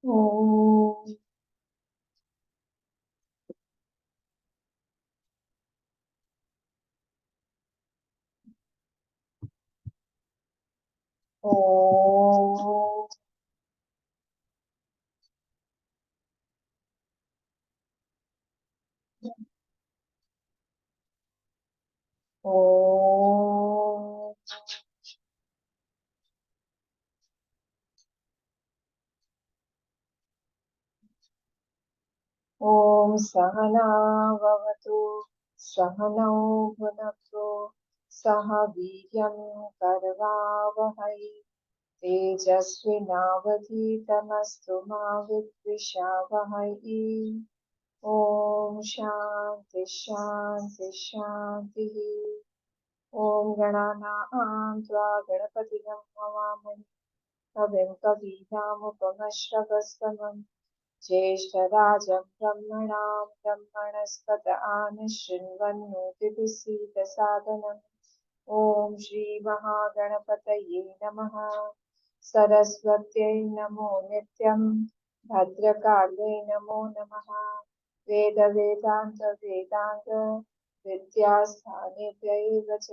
ओम ओम ओम ओम सहना भवतु सहनौ भुनक्तु सह वीर्यं करवावहै तेजस्विनावधीतमस्तु मा विद्विषावहै। ओम शांति शांति शांति। ओम गणानां त्वा गणपतिगं हवामहे कविं कवीनामुपमश्रवस्तमं ज्येष्ठराजं ब्रह्मणां ब्रह्मणस्पत आनशृण्वन्नोतिभिः ॐ श्रीमहागणपतये नमः। सरस्वत्यै नमो नित्यं भद्रकाल्यै नमो नमः। वेदान्त विद्यास्थानेभ्यः च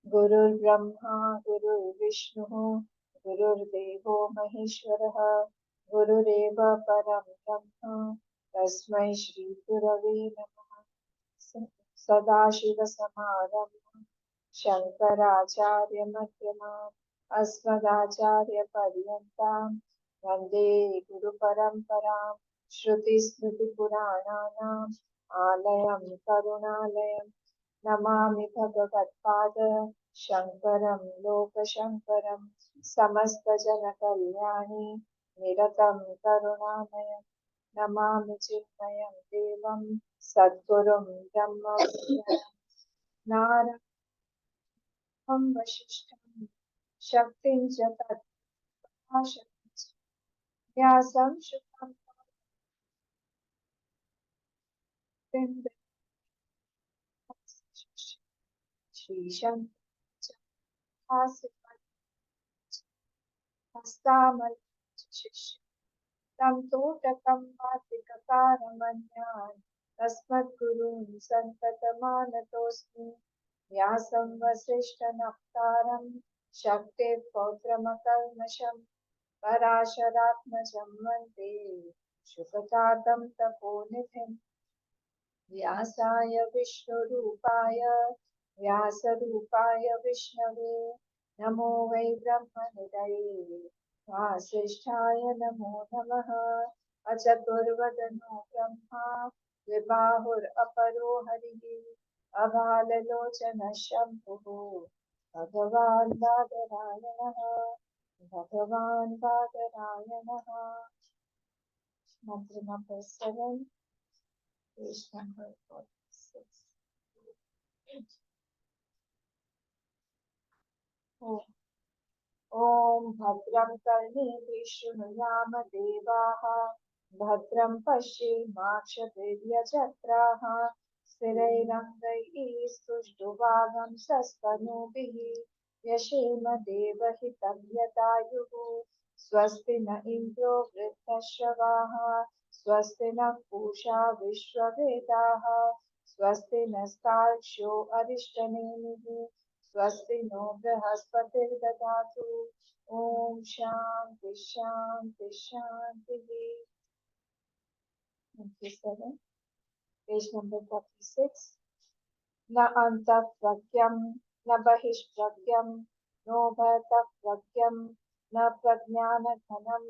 गुरुर्ब्रह्मा गुरुर्विष्णुः गुरुर्देवो महेश्वरः गुरुरेव परं ब्रह्म तस्मै श्री गुरवे नमः। सदाशिवसमारम्भां शङ्कराचार्यमध्यमाम् अस्मदाचार्यपर्यन्तां वन्दे गुरुपरम्परां। श्रुतिस्मृतिपुराणानाम् आलयं करुणालयं नमामि भगवत्पाद शङ्करं लोकशङ्करं समस्तजनकल्याणे निरतं करुणामयं नमामि चिन्मयं देवं सद्गुरुं ब्रह्मविद्यां नारायणं वसिष्ठं शक्तिं च तत्प्रकाशं च व्यासं शुकं श्रीशं हस्तामलशिष्य तं तोटकं वातिककारमन्यान् तस्मद्गुरून् सन्ततमानतोऽस्मि व्यासं वसिष्ठनप्तारं शक्तेः पौत्रमकल्मषम् पराशरात्मजं वन्दे शुकतातं तपोनिधिम् व्यासाय विष्णुरूपाय व्यासरूपाय विष्णवे नमो वै ब्रह्मनिधये वासिष्ठाय नमो नमः। अचतुर्वदनो ब्रह्मा द्विबाहुरपरो हरिः अभाललोचनः शम्भुः भगवान् बादरायणः भगवान् बादरायणः। मंत्र नंबर 7 पेज नंबर 46। ॐ भद्रं कर्णेभिः शृणुयाम देवाः भद्रं पश्येमाक्षभिर्यजत्राः स्थिरैरङ्गैः सुष्ठुवागंसस्तनूभिः यशेम देवहितं यदायुः स्वस्ति न इन्द्रो वृद्धश्रवाः स्वस्ति नः पूषा विश्ववेदाः स्वस्ति नस्तार्क्ष्यो अरिष्टनेमिः स्वस्ति नो बृहस्पतिर्ददातु। ओम शांति शांति शांति। 27 पेज नंबर 46। न अंतःप्रज्ञं न बहिष्प्रज्ञं नोभयतः न प्रज्ञानघनं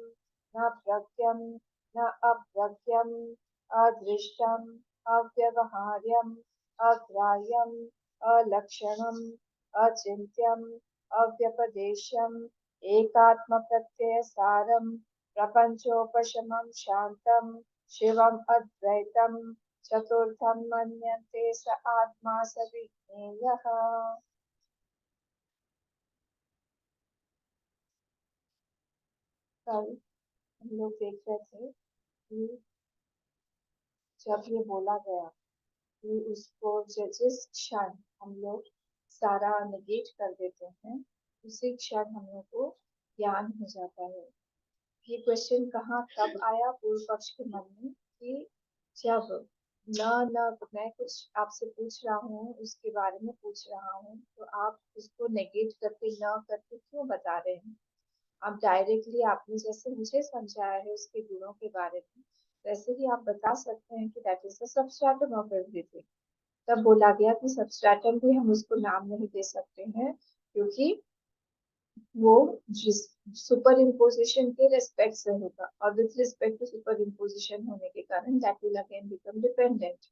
न प्रज्ञं न अप्रज्ञं अदृष्टम् अव्यवहार्यम् अग्राह्यम् अलक्षणम् अचिन्त्यम् अव्यपदेश्यम् एकात्मप्रत्ययसारं प्रपञ्चोपशमं शान्तं शिवम् अद्वैतं चतुर्थं मन्यन्ते स आत्मा स विज्ञेयः। कल हम लोग देख रहे थे कि जब ये बोला गया कि उसको जिस क्षण हम लोग सारा निगेट कर देते हैं उसी क्षण हम लोग को ज्ञान हो जाता है। ये क्वेश्चन कहाँ कब आया पूर्व पक्ष के मन में कि जब न न मैं कुछ आपसे पूछ रहा हूँ उसके बारे में पूछ रहा हूँ तो आप उसको नेगेट करके न करके क्यों बता रहे हैं। आप डायरेक्टली आपने जैसे मुझे समझाया है उसके गुणों के बारे में वैसे ही आप बता सकते हैं कि that is the substratum of everything. तब बोला गया कि सबस्ट्रेटम भी हम उसको नाम नहीं दे सकते हैं क्योंकि वो जिस सुपर इम्पोजिशन के रेस्पेक्ट से होगा और with respect to superimposition होने के कारण that will again become dependent.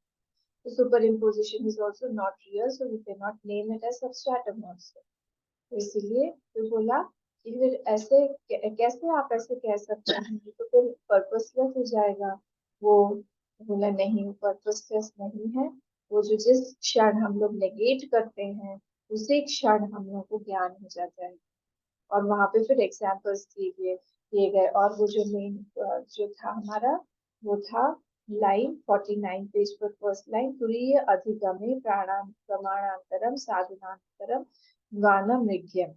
तो superimposition is also not real so we can not name it as substratum also. तो इसीलिए तो बोला कि फिर ऐसे कैसे आप ऐसे कह सकते हैं तो फिर पर्पसलेस हो जाएगा वो। बोला नहीं वो पर्पसलेस नहीं है। वो जो जिस क्षण हम लोग नेगेट करते हैं उसी क्षण हम लोग को ज्ञान हो जाता है। और वहां पे फिर एग्जाम्पल्स दिए गए और वो जो मेन जो था हमारा वो था लाइन 49 पेज पर फर्स्ट लाइन तुरीय अधिगमे प्राणाम प्रमाणांतरम साधनांतरम गानम मृग्यम।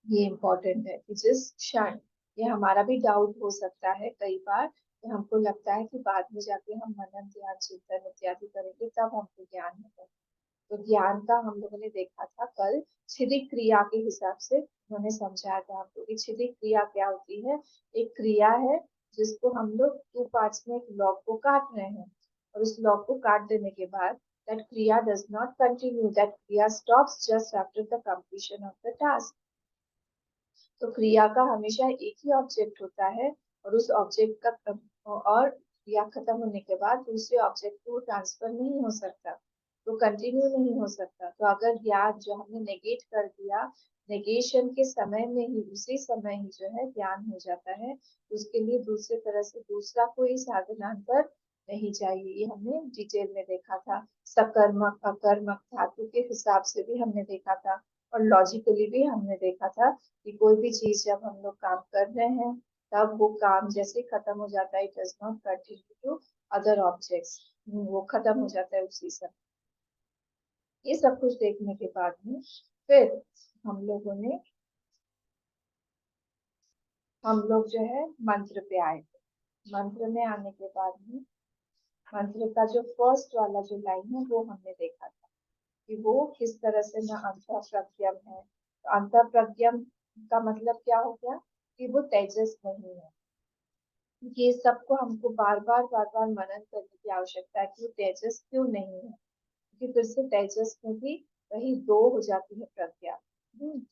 ये इम्पोर्टेंट है कि जिस क्षण ये हमारा भी डाउट हो सकता है कई बार कि हमको लगता है कि बाद में जाके हम मनन ध्यान चिंतन इत्यादि करेंगे तब हमको ज्ञान होगा। तो ज्ञान का हम लोगों ने देखा था कल छिदिक क्रिया के हिसाब से उन्होंने समझाया था हमको कि छिदिक क्रिया क्या होती है। एक क्रिया है जिसको हम लोग टू पार्ट्स में एक लॉग को काट रहे हैं और उस लॉग को काट देने के बाद दैट क्रिया डज नॉट कंटिन्यू दैट क्रिया stops just after the completion of the task. तो क्रिया का हमेशा एक ही ऑब्जेक्ट होता है और उस ऑब्जेक्ट का और क्रिया खत्म होने के बाद दूसरे ऑब्जेक्ट को ट्रांसफर नहीं हो सकता तो कंटिन्यू नहीं हो सकता। तो अगर ज्ञान जो हमने नेगेट कर दिया नेगेशन के समय में ही उसी समय ही जो है ज्ञान हो जाता है उसके लिए दूसरे तरह से दूसरा कोई साधनांतर नहीं चाहिए। ये हमने डिटेल में देखा था सकर्मक अकर्मक धातु के हिसाब से भी हमने देखा था और लॉजिकली भी हमने देखा था कि कोई भी चीज जब हम लोग काम कर रहे हैं तब वो काम जैसे खत्म हो जाता है it does not continue to other objects. वो खत्म हो जाता है उसी समय। ये सब कुछ देखने के बाद में फिर हम लोगों ने हम लोग जो है मंत्र पे आए थे। मंत्र में आने के बाद में मंत्र का जो फर्स्ट वाला जो लाइन है वो हमने देखा था कि वो किस तरह से न अंत प्रज्ञम है। तो अंत प्रज्ञम का मतलब क्या हो गया कि वो तेजस नहीं है। ये सबको हमको बार बार मनन करने की आवश्यकता है कि वो तेजस क्यों नहीं है क्योंकि फिर से तेजस में भी वही दो हो जाती है प्रज्ञा।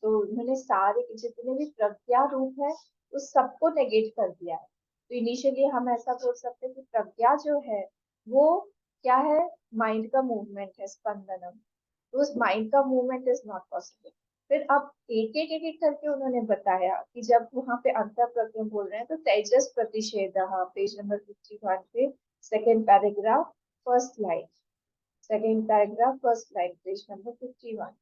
तो उन्होंने सारे जितने भी प्रज्ञा रूप है उस सबको नेगेट कर दिया है। तो इनिशियली हम ऐसा बोल सकते हैं कि प्रज्ञा जो है वो क्या है माइंड का मूवमेंट है स्पंदनम। तो उस माइंड का मूवमेंट इज नॉट पॉसिबल। फिर अब एक एक करके उन्होंने बताया कि जब वहां पे अंतर प्रज्ञा बोल रहे हैं तो तेजस प्रतिषेध पेज नंबर 51 पे second paragraph first line second paragraph first line page number 51।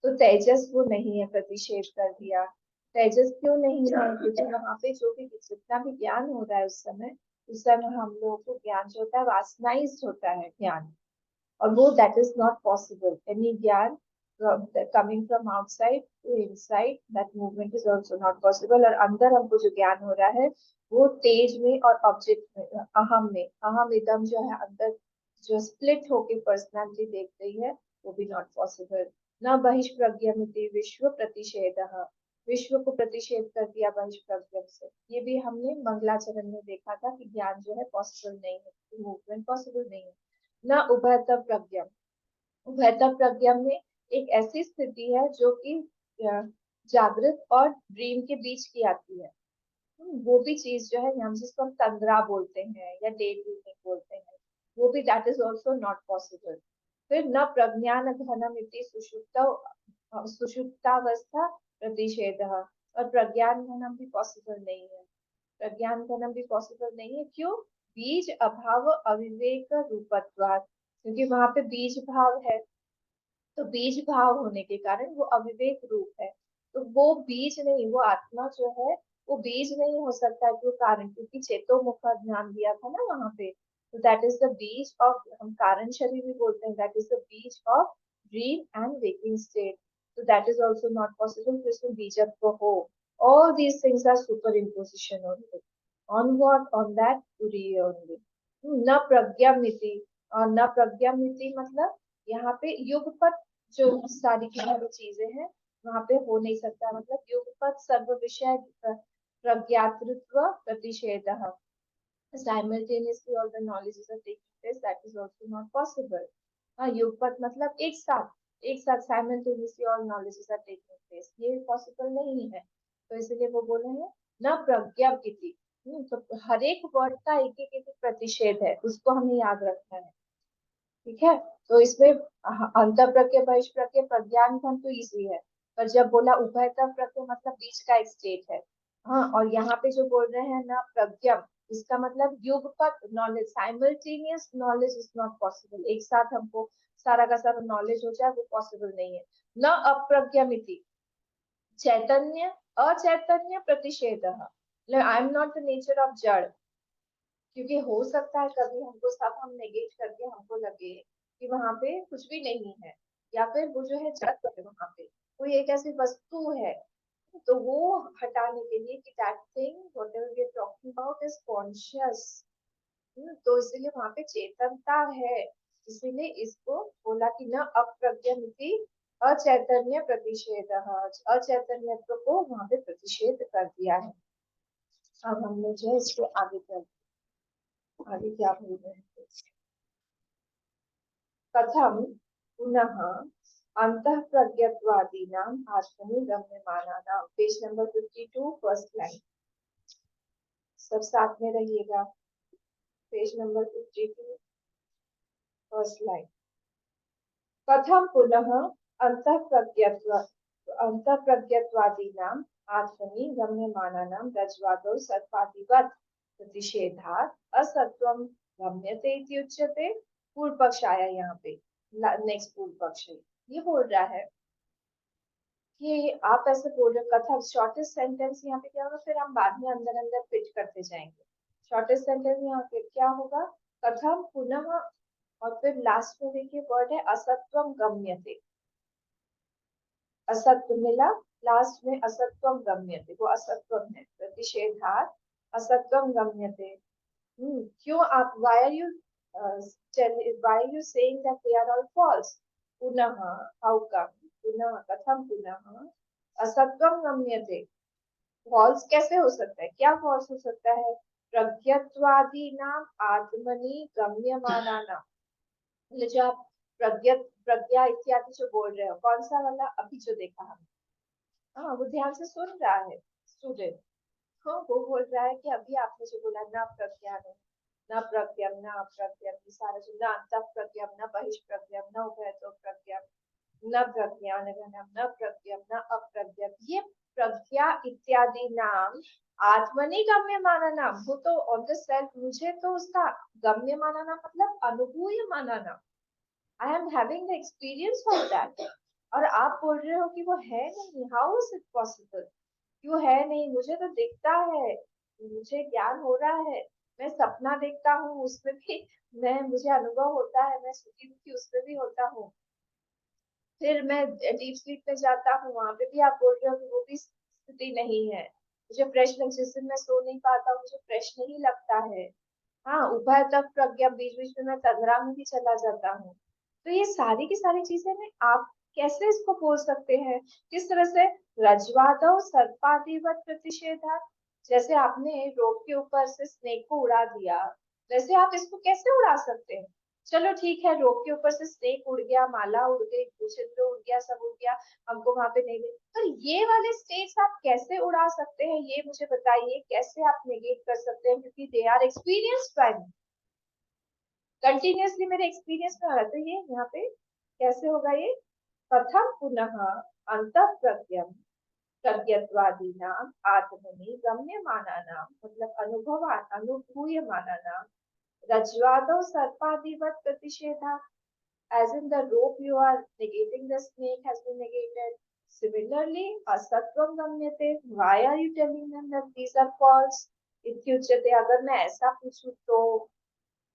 तो तेजस वो नहीं है प्रतिषेध कर दिया। तेजस क्यों नहीं है क्योंकि वहां पे जो भी जितना भी ज्ञान हो रहा है उस समय हम लोगों को ज्ञान जो होता है वासनाइज्ड होता है ज्ञान और वो that is not possible any ज्ञान coming from outside to inside that movement is also not possible। और अंदर हमको जो ज्ञान हो रहा है वो तेज में और ऑब्जेक्ट में अहम इदम जो है अंदर जो स्प्लिट होके पर्सनालिटी देख रही है वो भी नॉट पॉसिबल। न बहिष्प्रज्ञमिति विश्व प्रतिषेध विश्व को प्रतिषेध कर दिया बहिष्प्रज्ञम से। ये भी हमने मंगलाचरण में देखा था कि ज्ञान जो है पॉसिबल नहीं है मूवमेंट पॉसिबल नहीं है। न उभयतः प्रज्ञम उभयतः प्रज्ञा में एक ऐसी स्थिति है जो कि जागृत और ड्रीम के बीच की आती है। वो भी चीज जो है हम जिसको हम तंद्रा बोलते हैं या डे ड्रीमिंग बोलते हैं वो भी that is also not possible. फिर न प्रज्ञान घनम इति सुषुप्तावस्था प्रतिषेध और प्रज्ञान घनम भी पॉसिबल नहीं है। प्रज्ञान घनम भी पॉसिबल नहीं है क्यों बीज अभाव अविवेक रूपत्वात् क्योंकि वहां पे बीज भाव है। तो बीज भाव होने के कारण वो अविवेक रूप है। तो वो बीज नहीं वो आत्मा जो है वो बीज नहीं हो सकता है वो कारण क्योंकि चेतो मुख का ध्यान दिया था ना वहां पे। तो दैट इज द बीज ऑफ हम कारण शरीर भी बोलते हैं दैट इज द बीज of dream and waking state. तो that is also not possible कि उसमें बीजत्व हो All these things are superimposition only. On what? On that turiya only. न प्रज्ञामिति, और न प्रज्ञामिति मतलब यहाँ पे युगपत जो सारी की सारी चीजें हैं वहां पे हो नहीं सकता, मतलब युगपत सर्व विषय प्रज्ञातृत्व प्रतिषेधः, simultaneously all the knowledges are taking place, that is also not possible. हाँ, युगपत मतलब एक साथ simultaneously all knowledges are taking place, ये possible नहीं है, तो इसलिए वो बोले हैं न प्रज्ञापिति। तो हर एक वर्ड का एक प्रतिषेध है, उसको हमें याद रखना है, ठीक है। तो इसमें अंतर प्रत्यय बहिष्ठ प्रत्यय प्रज्ञान घन तो इजी है, पर जब बोला उभयतर प्रत्यय मतलब बीच का एक स्टेट है। हाँ, और यहाँ पे जो बोल रहे हैं ना प्रज्ञम, इसका मतलब युगपत knowledge, simultaneous knowledge is not possible, एक साथ हमको सारा का सारा नॉलेज हो जाए वो पॉसिबल नहीं है। न अप्रज्ञमिति चैतन्य अचैतन्य प्रतिषेध, I am not the nature of जड़, क्योंकि हो सकता है कभी हमको सब हम नेगेट करके हमको लगे कि वहां पे कुछ भी नहीं है, या फिर वो जो है जड़ है, वहां पे कोई एक ऐसी वस्तु है, तो वो हटाने के लिए कि that thing whatever we are talking about is conscious, तो इसीलिए वहां पे चेतनता है, इसीलिए इसको बोला कि न अप्रज्ञमिति अचैतन्य प्रतिषेध, अचैतन्यत्व को वहां पे प्रतिषेध कर दिया है। अब हम लोग जो है इसको आगे चलते, आगे क्या बोल रहे हैं, कथम पुनः अंतः प्रज्ञत्वादीनां आत्मनि गम्यमानानां, पेज नंबर 52 फर्स्ट लाइन, सब साथ में रहिएगा, पेज नंबर 52 फर्स्ट लाइन। कथम पुनः अंतः प्रज्ञत्वादीनां आत्मनि गम्यमानानां रज्ज्वादौ सर्पादिवत् प्रतिषेधात् असत्वं गम्यते इति उच्यते। पूर्व पक्ष आया यहाँ पे, नेक्स्ट पूर्व पक्ष ये बोल रहा है कि आप ऐसे बोल रहे, कथा शॉर्टेस्ट सेंटेंस यहाँ पे क्या होगा, फिर हम बाद में अंदर अंदर फिट करते जाएंगे। शॉर्टेस्ट सेंटेंस यहाँ पे क्या होगा, कथम पुनः, और फिर लास्ट में देखिए वर्ड है असत्वम गम्यते, असत्व मिला लास्ट में, असत्वम गम्यते, वो असत्वम है, प्रतिषेधात् असत्वम गम्यते। क्यों आप, why are you why are you saying that they are all false? पुनः, how come? पुनः, कथम पुनः असत्वम गम्यते, फॉल्स कैसे हो सकता है, क्या फॉल्स हो सकता है, प्रज्ञत्वादी नाम आत्मनि गम्यमाना नाम, मतलब जो आप प्रज्ञा इत्यादि जो बोल रहे हो, कौन सा वाला अभी जो देखा हमने, हाँ वो ध्यान से सुन रहा है स्टूडेंट, हाँ वो बोल रहा है कि अभी आपने जो बोला न प्रज्ञान, न प्रज्ञम न अप्रज्ञम, ये सारा जो न अंतः प्रज्ञम न बहिष्प्रज्ञम न उभयतो प्रज्ञम न प्रज्ञान घनम न प्रज्ञम न अप्रज्ञम, ये प्रज्ञा इत्यादि नाम आत्मनि गम्य माना नाम, वो तो ऑन द सेल्फ, मुझे तो उसका गम्य माना नाम मतलब अनुभूय माना नाम, I am having the experience of that, और आप बोल रहे हो कि वो है नहीं, हाउ इज इट पॉसिबल, क्यों है नहीं, मुझे तो दिखता है, मुझे ज्ञान हो रहा है, मैं सपना देखता हूँ उसमें भी मैं, मुझे अनुभव होता है, मैं सुखी दुखी उसमें भी होता हूँ, फिर मैं डीप स्लीप में जाता हूँ, वहां पे भी आप बोल रहे हो कि वो भी स्थिति नहीं है, मुझे फ्रेश लग, जिस दिन मैं सो नहीं पाता मुझे फ्रेश नहीं लगता है, हाँ उभय तक प्रज्ञा, बीच बीच में मैं तंद्रा में भी चला जाता हूँ, तो ये सारी की सारी चीजें में आप कैसे इसको बोल सकते हैं, किस तरह से, रजवादव सर्पादिवत प्रतिषेधा, जैसे आपने रोप के ऊपर से स्नेक को उड़ा दिया, वैसे आप इसको कैसे उड़ा सकते हैं, चलो ठीक है रोप के ऊपर से स्नेक उड़ गया, माला उड़ गई, छिद्र उड़ गया, सब उड़ गया, हमको वहां पे नहीं मिले, पर ये वाले स्टेट्स आप कैसे उड़ा सकते हैं, ये मुझे बताइए, कैसे आप नेगेट कर सकते हैं, क्योंकि they are experienced by me, continuously मेरे एक्सपीरियंस में आ रहा था, ये यहाँ पे कैसे होगा ये, कथम पुनः अंतः प्रज्ञम प्रज्ञत्वादीनाम आत्मनि गम्यमानानां, मतलब अनुभूयमानानां रज्ज्वादौ सर्पादिवत् प्रतिषेधा, as in the rope you are negating, the snake has been negated, similarly asatvam gamyate, why are you telling them that these are false इत्युच्यते, अगर मैं ऐसा पूछूं तो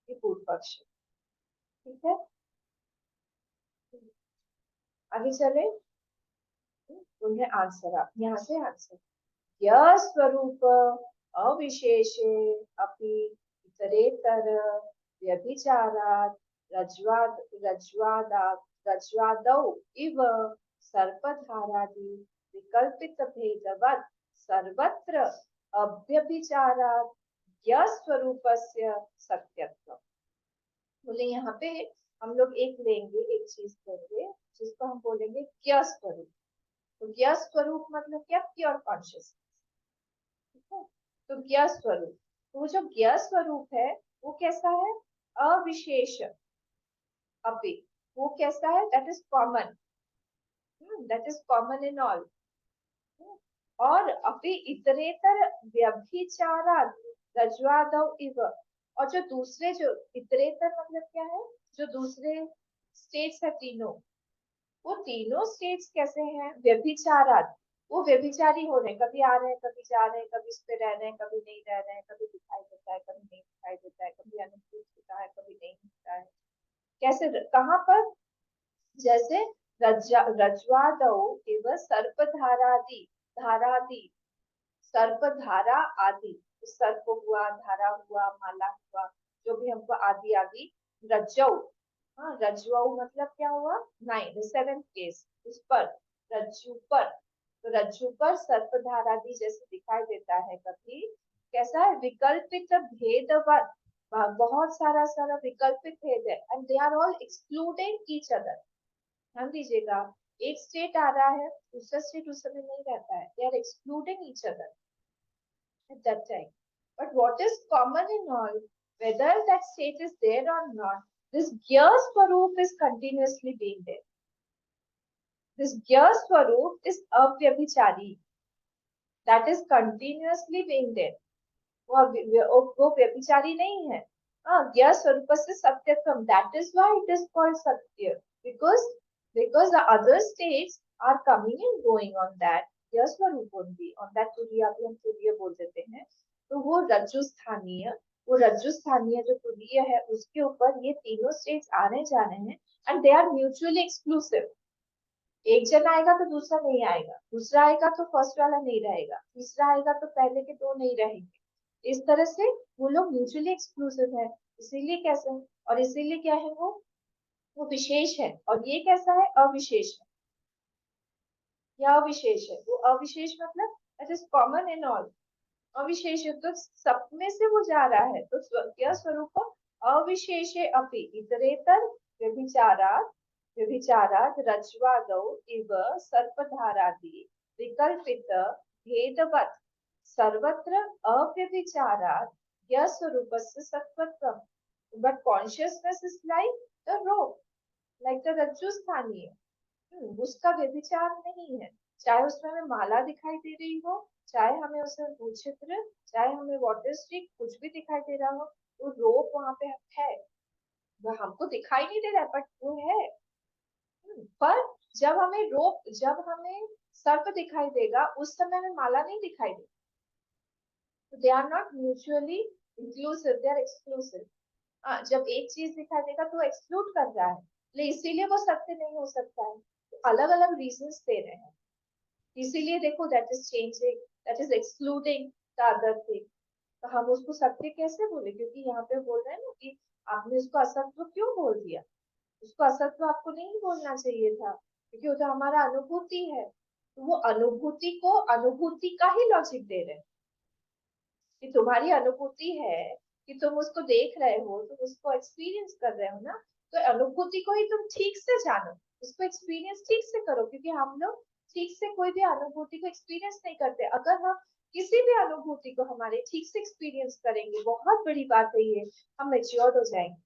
ये पूर्व पक्ष, ठीक है, आगे चले, उन्हें आंसर, आप यहाँ से आंसर, यस्वरूप अविशेषे अपि इतरेतर व्यभिचारात् रज्वाद रज्वादौ इव सर्पधारादि विकल्पित भेदवत् सर्वत्र अव्यभिचारात् यस्वरूपस्य सत्यत्वम्। बोले यहाँ पे हम लोग एक लेंगे, एक चीज लेंगे जिसको हम बोलेंगे क्या स्वरूप। तो क्या स्वरूप मतलब क्या? Pure consciousness. तो ज्ञ स्वरूप, तो वो जो ज्ञ स्वरूप है वो कैसा है? अविशेष अपि, वो कैसा है? That is common, that is common in all. और अपि इतरेतर व्यभिचारात् रज्वादौ इव, और जो दूसरे, जो इतरेतर मतलब क्या है? जो दूसरे स्टेट्स है तीनों, वो तीनों स्टेट्स कैसे हैं? व्यभिचारात्, वो व्यभिचारी हो रहे हैं, कभी आ रहे हैं, कभी जा रहे हैं, कभी इस पे रह रहे हैं, कभी नहीं रह रहे हैं, कभी दिखाई देता है, कभी नहीं दिखाई देता है, कभी अनुभूत होता है, कभी नहीं होता है। कैसे, कहाँ पर? जैसे रज्वादौ इव सर्पधारादि, धारादि, सर्पधारा आदि, सर्प हुआ, धारा हुआ, माला हुआ, जो भी हमको आदि आदि। रज्जौ, हाँ रज्जौ मतलब क्या हुआ? 9 7th केस, उस पर, रज्जु पर। तो रज्जु पर सर्पधारादि जैसे दिखाई देता है कभी, कैसा है? विकल्पित भेदवत, बहुत सारा सारा विकल्पित भेद है, and they are all excluding each other. ध्यान दीजिएगा, एक स्टेट आ रहा है, दूसरा स्टेट उस समय नहीं रहता है, they are excluding each other at that time. But what is common in all, whether that state is there or not, this Gya Swaroop is continuously being there. This Gya Swaroop is avyabhichari, that is continuously being there. वो व्यभिचारी नहीं है। हाँ, ज्ञ स्वरूप से सत्यत्वम, that is why it is called satya, because the other states are coming and going on that ज्ञ स्वरूप only, on that तुरीय, अभी हम तुरीय बोल देते हैं। तो वो रज्जु स्थानीय, वो रज्जु स्थानीय जो तुरीय है उसके ऊपर ये तीनों स्टेट्स आने जाने हैं, and they are mutually exclusive. एक जन आएगा तो दूसरा नहीं आएगा, दूसरा आएगा तो फर्स्ट वाला नहीं रहेगा, तीसरा आएगा तो पहले के दो नहीं रहेंगे। इस तरह से वो लोग म्यूचुअली एक्सक्लूसिव है। इसीलिए कैसे, और इसीलिए क्या है, वो विशेष है, और ये कैसा है? अविशेष है। या अविशेष है, वो अविशेष मतलब that is common in all. अविशेष है तो सब में से वो जा रहा है, तो क्या स्वरूप? अविशेषे अपि इतरेतर व्यभिचारात्, व्यभिचारात् रज्वादौ इव सर्पधारादि विकल्पित भेदवत् सर्वत्र अव्यभिचारात् यस्वरूपस्य सत्वत्वम्। But consciousness is like the rope, like the रज्जु स्थानीय, उसका व्यभिचार नहीं है। चाहे उसमें हमें माला दिखाई दे रही हो, चाहे हमें उसमें भूचित्र, चाहे हमें वाटर स्टिक, कुछ भी दिखाई दे रहा हो, वो रोप वहां पे है, वो हमको दिखाई नहीं दे रहा है, बट वो है। पर जब हमें सर्प दिखाई देगा, उस समय हमें माला नहीं दिखाई देगी। They are not mutually inclusive, they are exclusive. जब एक चीज दिखाई देगा तो एक्सक्लूड कर रहा है, लेकिन इसीलिए वो सत्य नहीं हो सकता है। अलग अलग रीजंस दे रहे हैं, इसीलिए देखो, that is changing, that is excluding the other thing. तो हम उसको सत्य कैसे बोले? क्योंकि यहाँ पे बोल रहे हैं ना कि आपने उसको असत्व क्यों बोल दिया? उसको असत्व आपको नहीं बोलना चाहिए था, क्योंकि वो तो हमारा अनुभूति है। तो वो अनुभूति को अनुभूति का ही लॉजिक दे रहे हैं कि तुम्हारी अनुभूति है कि तुम उसको देख रहे हो, तुम उसको एक्सपीरियंस कर रहे हो ना, तो अनुभूति को ही तुम ठीक से जानो, उसको एक्सपीरियंस ठीक से करो। क्योंकि हम लोग ठीक से कोई भी अनुभूति को एक्सपीरियंस नहीं करते। अगर हम किसी भी अनुभूति को हमारे ठीक से एक्सपीरियंस करेंगे, बहुत बड़ी बात है ये, हम मेच्योर्ड हो जाएंगे।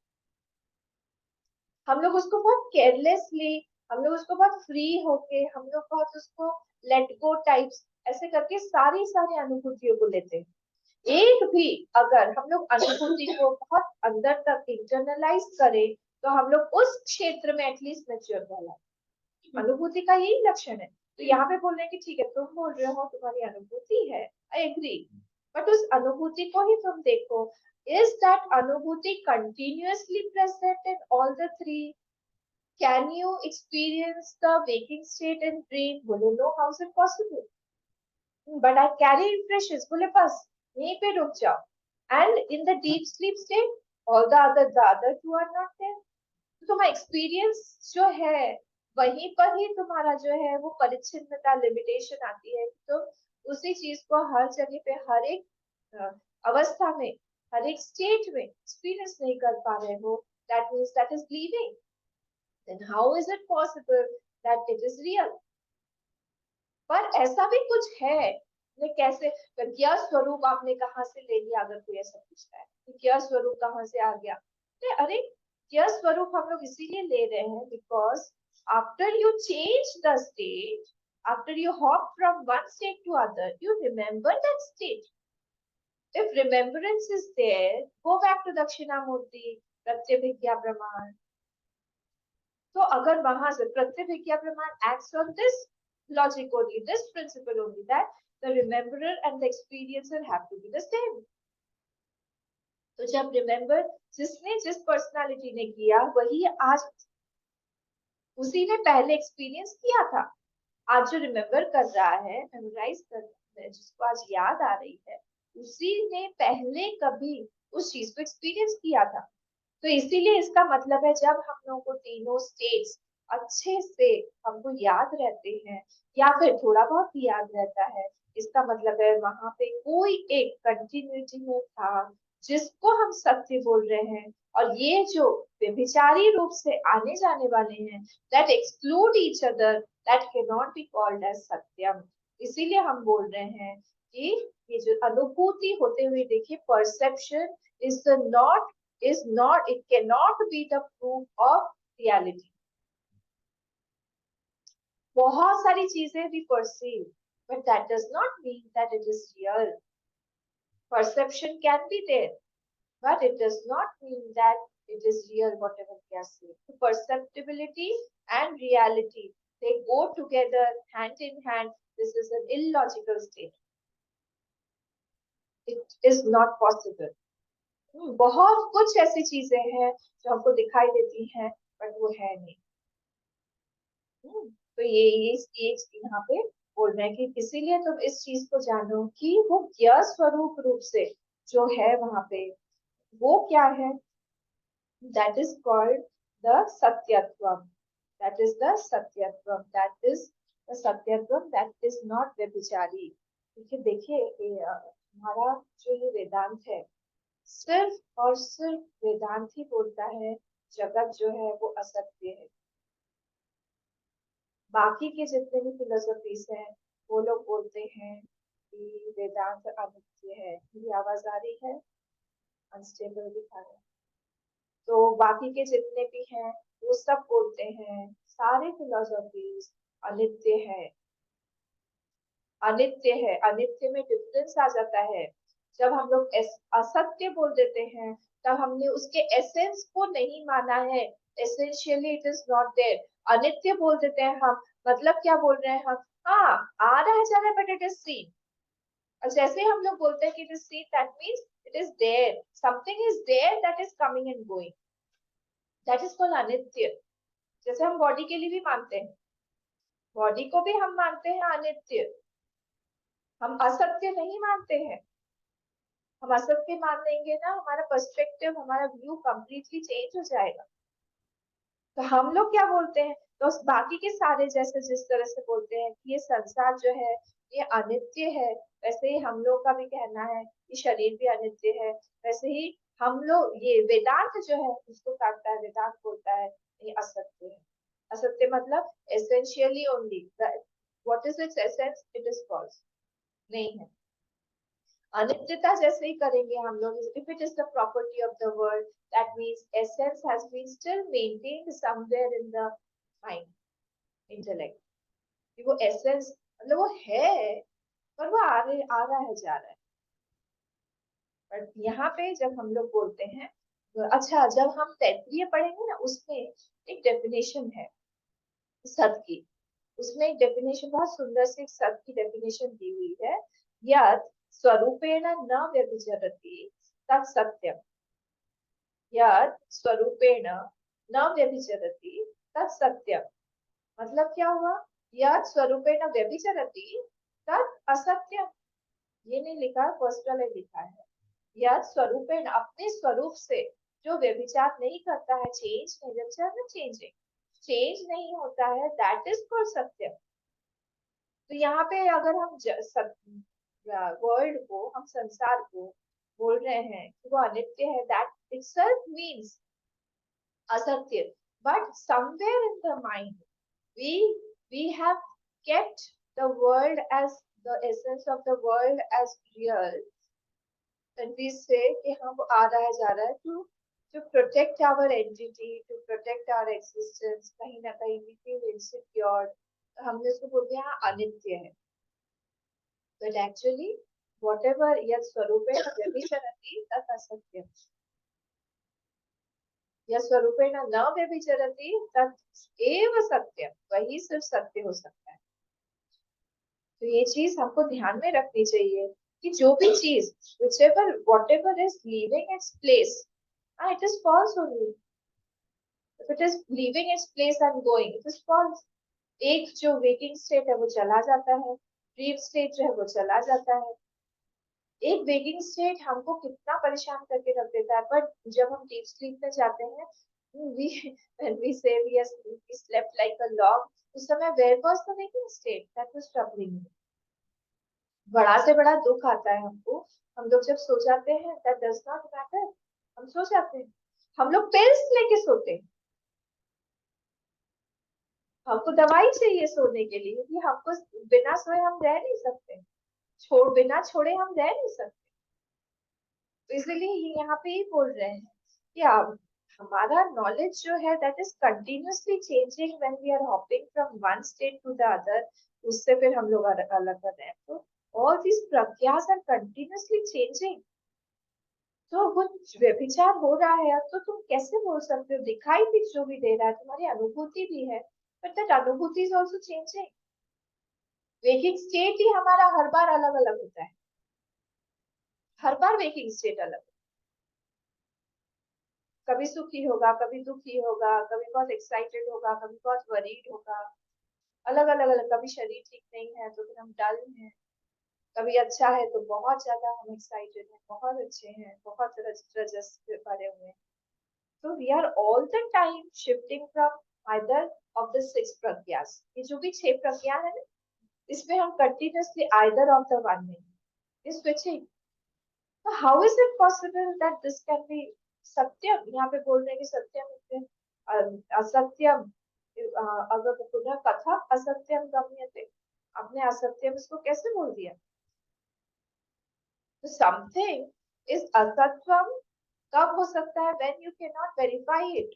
हम लोग उसको बहुत केयरलेसली, हम लोग उसको बहुत फ्री होके, हम लोग बहुत उसको लेट गो टाइप्स ऐसे करके सारी सारी अनुभूतियों को लेते हैं। एक भी अगर हम लोग अनुभूति को बहुत अंदर तक इंटरनलाइज करें, तो हम लोग उस क्षेत्र में एटलीस्ट मैच्योर कहलाए। अनुभूति का यही लक्षण है। तो यहाँ पे बोल रहे हैं कि ठीक है, तुम बोल रहे हो तुम्हारी अनुभूति है, आई एग्री, बट उस अनुभूति को ही तुम देखो, इज दैट अनुभूति continuously present in all the three? Can you experience the waking state and dream? बोले no, how is it possible? but I carry impressions. बोले बस यहीं पे रुक जाओ. And in the deep sleep state, all the other two are not there. तो तुम्हारा experience जो है वहीं पर ही तुम्हारा जो है वो परिच्छिन्नता लिमिटेशन आती है. तो उसी चीज को हर जगह पे हर एक अवस्था में हर एक स्टेट में एक्सपीरियंस नहीं कर पा रहे हो. That means that is leaving. Then how is it possible that it is real? पर ऐसा भी कुछ है. ने कैसे क्या स्वरूप आपने कहाँ से ले लिया? अगर कोई ऐसा पूछता है कि क्या स्वरूप कहाँ से आ गया, तो अरे क्या स्वरूप हम लोग इसीलिए ले रहे हैं because after you change the state, after you hop from one state to other, you remember that state. If remembrance is there, go back to Dakshinamurti, Pratyabhigya Praman. तो अगर वहां से Pratyabhigya Praman acts on this logic only, this principle only, that the rememberer and the experiencer have to be the same. तो जब remember जिसने जिस personality ने किया वही आज उसी ने पहले एक्सपीरियंस किया था. आज जो रिमेम्बर कर रहा है, मेमोराइज कर रहा है, जिसको आज याद आ रही है, उसी ने पहले कभी उस चीज को एक्सपीरियंस किया था. तो इसीलिए इसका मतलब है जब हम लोगों को तीनों स्टेट्स अच्छे से हमको याद रहते हैं या फिर थोड़ा बहुत ही याद रहता है, इसका मतलब है वहां पे कोई एक कंटिन्यूटी में था जिसको हम सत्य बोल रहे हैं. और ये जो व्यभिचारी रूप से आने जाने वाले हैं, that exclude each other, that can not be called as सत्यम. इसीलिए हम बोल रहे हैं कि ये जो अनुभूति होते हुए देखिए, perception is the not is not, it cannot be the proof of reality. बहुत सारी चीजें we perceive, but that does not mean that it is real. Perception can be there, but it does not mean that it is real whatever we are seeing. So perceptibility and reality, they go together hand in hand. This is an illogical state. It is not possible. बहुत कुछ ऐसी चीजें हैं जो हमको दिखाई देती हैं बट वो है नहीं. तो ये यहाँ पे बोल रहे हैं कि इसीलिए तुम इस चीज को जानो कि वो क्या स्वरूप रूप से जो है वहां पे वो क्या है. दैट इज कॉल्ड द सत्यत्वम. दैट इज द सत्यत्वम. दैट इज द सत्यत्वम. दैट इज नॉट व्यभिचारी. देखिए देखिए हमारा जो ये वेदांत है, सिर्फ और सिर्फ वेदांत ही बोलता है जगत जो है वो असत्य है. बाकी के जितने भी फिलोसफीज हैं वो लोग बोलते हैं कि वेदांत अनित्य है. ये आवाज आ रही है? अनस्टेबल दिखा रहा है. तो बाकी के जितने भी हैं वो सब बोलते हैं सारे फिलोसफीज अनित्य है. अनित्य है. अनित्य में डिफरेंस आ जाता है. जब हम लोग असत्य बोल देते हैं तब हमने उसके एसेंस को नहीं माना है. Essentially it is not there. अनित्य बोल देते हैं हम, मतलब क्या बोल रहे हैं हम? हाँ, आ रहा है जा रहा है बट इट इज सीन. और जैसे हम लोग बोलते हैं कि it is seen, that means it is there. Something is there that is coming and going. That is called अनित्य. जैसे हम बॉडी के लिए भी मानते हैं, बॉडी को भी हम मानते हैं अनित्य. हम असत्य नहीं मानते हैं. हम असत्य मान लेंगे ना, हमारा पर्सपेक्टिव, हमारा व्यू कंप्लीटली चेंज हो जाएगा. तो हम लोग क्या बोलते हैं, तो बाकी के सारे जैसे जिस तरह से बोलते हैं कि ये संसार जो है ये अनित्य है, वैसे ही हम लोग का भी कहना है कि शरीर भी अनित्य है. वैसे ही हम लोग ये वेदांत जो है उसको काटता है. वेदांत बोलता है ये असत्य है. असत्य मतलब essentially only what is its essence, it is false. नहीं है. अनित्यता जैसे ही करेंगे हम लोग, if it is the property of the world, that means essence has been still maintained somewhere in the mind, intellect. वो एसेंस मतलब वो है पर वो आ रहा है जा रहा है. बट यहाँ पे जब हम लोग बोलते हैं तो अच्छा, जब हम तैतरीय पढ़ेंगे ना उसमें एक डेफिनेशन है सत की. उसमें एक डेफिनेशन बहुत सुंदर से सत की डेफिनेशन दी हुई है. यत् स्वरूपेण न व्यभिचरति तत् सत्यम. यत् स्वरूपेण न व्यभिचरति तत् सत्यम. मतलब क्या हुआ? यत् स्वरूपेण व्यभिचरति तत् असत्यम, ये नहीं लिखा, पर्सनल लिखा है। यह स्वरूपेण, अपने स्वरूप से जो व्यभिचार नहीं करता है, चेंज नहीं, व्यभिचार चेंजिंग, चेंज नहीं होता है, दैट इज फॉर सत्य। तो यहाँ पे अगर हम वर्ल्ड को, हम संसार को बोल रहे हैं कि वो अनित्य है, दैट इटसेल्फ मीन्स असत्य। But somewhere in the mind we we have kept the world as the essence of the world as real, and we say कि हम आ रहा है जा रहा है to protect our entity, to protect our existence, कहीं ना कहीं we feel insecure, हमने इसको बोल दिया अनित्य है। but actually whatever यद स्वरूपेण व्यभिचरति तत् असत्यम, यद स्वरूपेण न व्यभिचरति तत् एव सत्यम, वही सिर्फ सत्य हो सकता है। तो ये चीज हमको ध्यान में रखनी चाहिए कि जो भी चीज whichever whatever is leaving its place, it is false only. If it is leaving its place and going, it is false. एक जो waking state है वो चला जाता है, dream state जो है वो चला जाता है। एक waking state हमको कितना परेशान करके रख देता है, पर जब हम deep sleep में जाते हैं, we when we say we slept like a log, उस समय where was the waking state that was troubling me? बड़ा से बड़ा दुख आता है हमको, हम लोग जब सो जाते हैं, that does not matter, हम सो जाते हैं, हम लोग पिल्स लेके सोते हैं, हमको दवाई चाहिए सोने के लिए, कि हमको बिना सोए हम रह नहीं सकते, बिना छोड़े हम रह नहीं सकते। तो इसलिए ये यहाँ पे ही बोल रहे हैं कि आप, हमारा नॉलेज जो है that is continuously changing when we are hopping from one state to the other, उससे फिर हम लोग अलग कर रहे हैं। तो ऑल दिस प्रज्ञास आर कंटिन्यूअसली चेंजिंग। तो वो व्यभिचार हो रहा है, तो तुम कैसे बोल सकते हो? दिखाई भी जो भी दे रहा है, तुम्हारी अनुभूति भी है, बट दैट अनुभूति is also changing. Waking state ही हमारा हर बार अलग अलग होता है, हर बार वेकिंग स्टेट अलग, कभी सुखी होगा, कभी दुखी होगा, कभी बहुत एक्साइटेड होगा, कभी बहुत वरीड होगा, अलग अलग अलग। कभी शरीर ठीक नहीं है तो फिर हम डल हैं, कभी अच्छा है तो बहुत ज्यादा हम एक्साइटेड हैं, बहुत अच्छे हैं, बहुत रजस भरे हुए हैं। So we are all the time shifting from either of the six pragyas. ये जो भी 6 प्रज्ञा है ना, इसमें हम continuously either of the one में is switching. So how is it possible that this can be सत्यम? यहाँ पे बोल रहे हैं कि सत्यम असत्यम, अगर पुनः कथा असत्यम गम्यते, आपने असत्यम इसको कैसे बोल दिया? तो समथिंग इज असत्यम कब हो सकता है? When you can not verify it.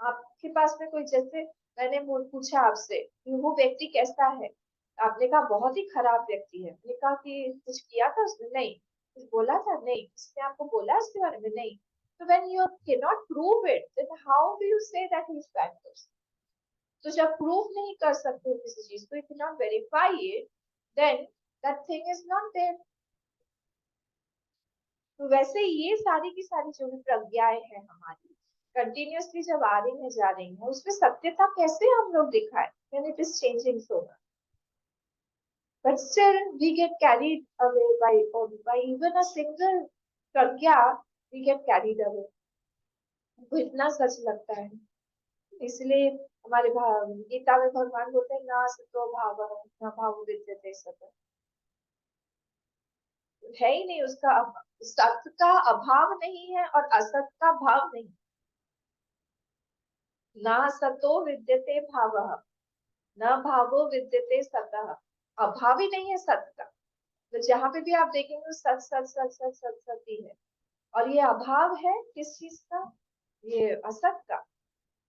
आपके पास में कोई, जैसे मैंने पूछा आपसे कि वो व्यक्ति कैसा है, आपने कहा बहुत ही खराब व्यक्ति है, मैंने कहा कि कुछ किया था उसने, नहीं। कुछ बोला था, नहीं। उसने आपको बोला इसके बारे में, नहीं। तो when you can not prove it, then how do you say that he is bad person? तो जब प्रूव नहीं कर सकते हो किसी चीज को, you can not verify it, then that thing is not there. तो वैसे ये सारी की सारी जो भी प्रज्ञाएं हैं हमारी, कंटिन्यूअसली जब आ रही है जा रही है, उसमें सत्यता कैसे हम लोग दिखाएं when it is changing so much? But still we get carried away by even a single pragya, we get carried away। वो इतना सच लगता है, इसलिए हमारे गीता में भगवान बोलते हैं ना सतो भाव न भाव विद्यते सत, है ही नहीं उसका, सत्य का अभाव नहीं है और असत का भाव नहीं। ना सतो विद्यते भावः, न भावो विद्यते सतः, अभाव ही नहीं है सत्य का। तो जहां पे भी आप देखेंगे सच सच सच सच सच सच ही है, और ये अभाव है किस चीज का? ये असत का।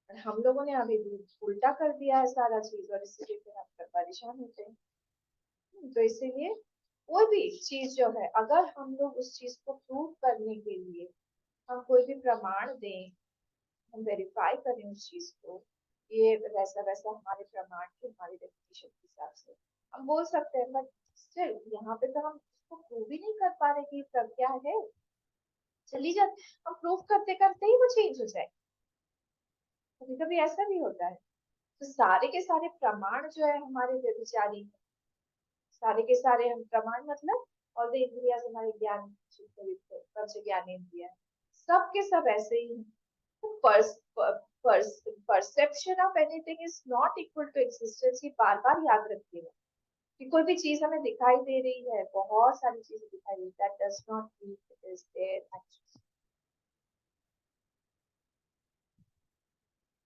और हम लोगों ने अभी उल्टा कर दिया है सारा चीज, और इसीलिए फिर हम परेशान होते हैं। तो इसीलिए कोई भी चीज जो है, अगर हम लोग उस चीज को प्रूव करने के लिए हम कोई भी प्रमाण दें, हम वेरीफाई करें उस चीज को, ये वैसा वैसा हमारे प्रमाण के, हमारे रेपुटेशन के हिसाब से हम बोल सकते हैं। बट स्टिल यहाँ पे तो हम उसको प्रूव ही नहीं कर पा रहे कि सब क्या है, चली जाती, हम प्रूव करते करते ही वो चेंज हो जाए। कभी कभी ऐसा भी होता है। तो सारे के सारे प्रमाण जो है हमारे व्यभिचारी, सारे के सारे हम प्रमाण मतलब और द इंद्रिया हमारे ज्ञान पंच ज्ञान इंद्रिया सब के सब ऐसे ही हैं। Perception of anything is not equal to existence. ये बार बार याद रखिएगा कि कोई भी चीज हमें दिखाई दे रही है, बहुत सारी चीजें दिखाई दे रही, that does not mean it is there actually.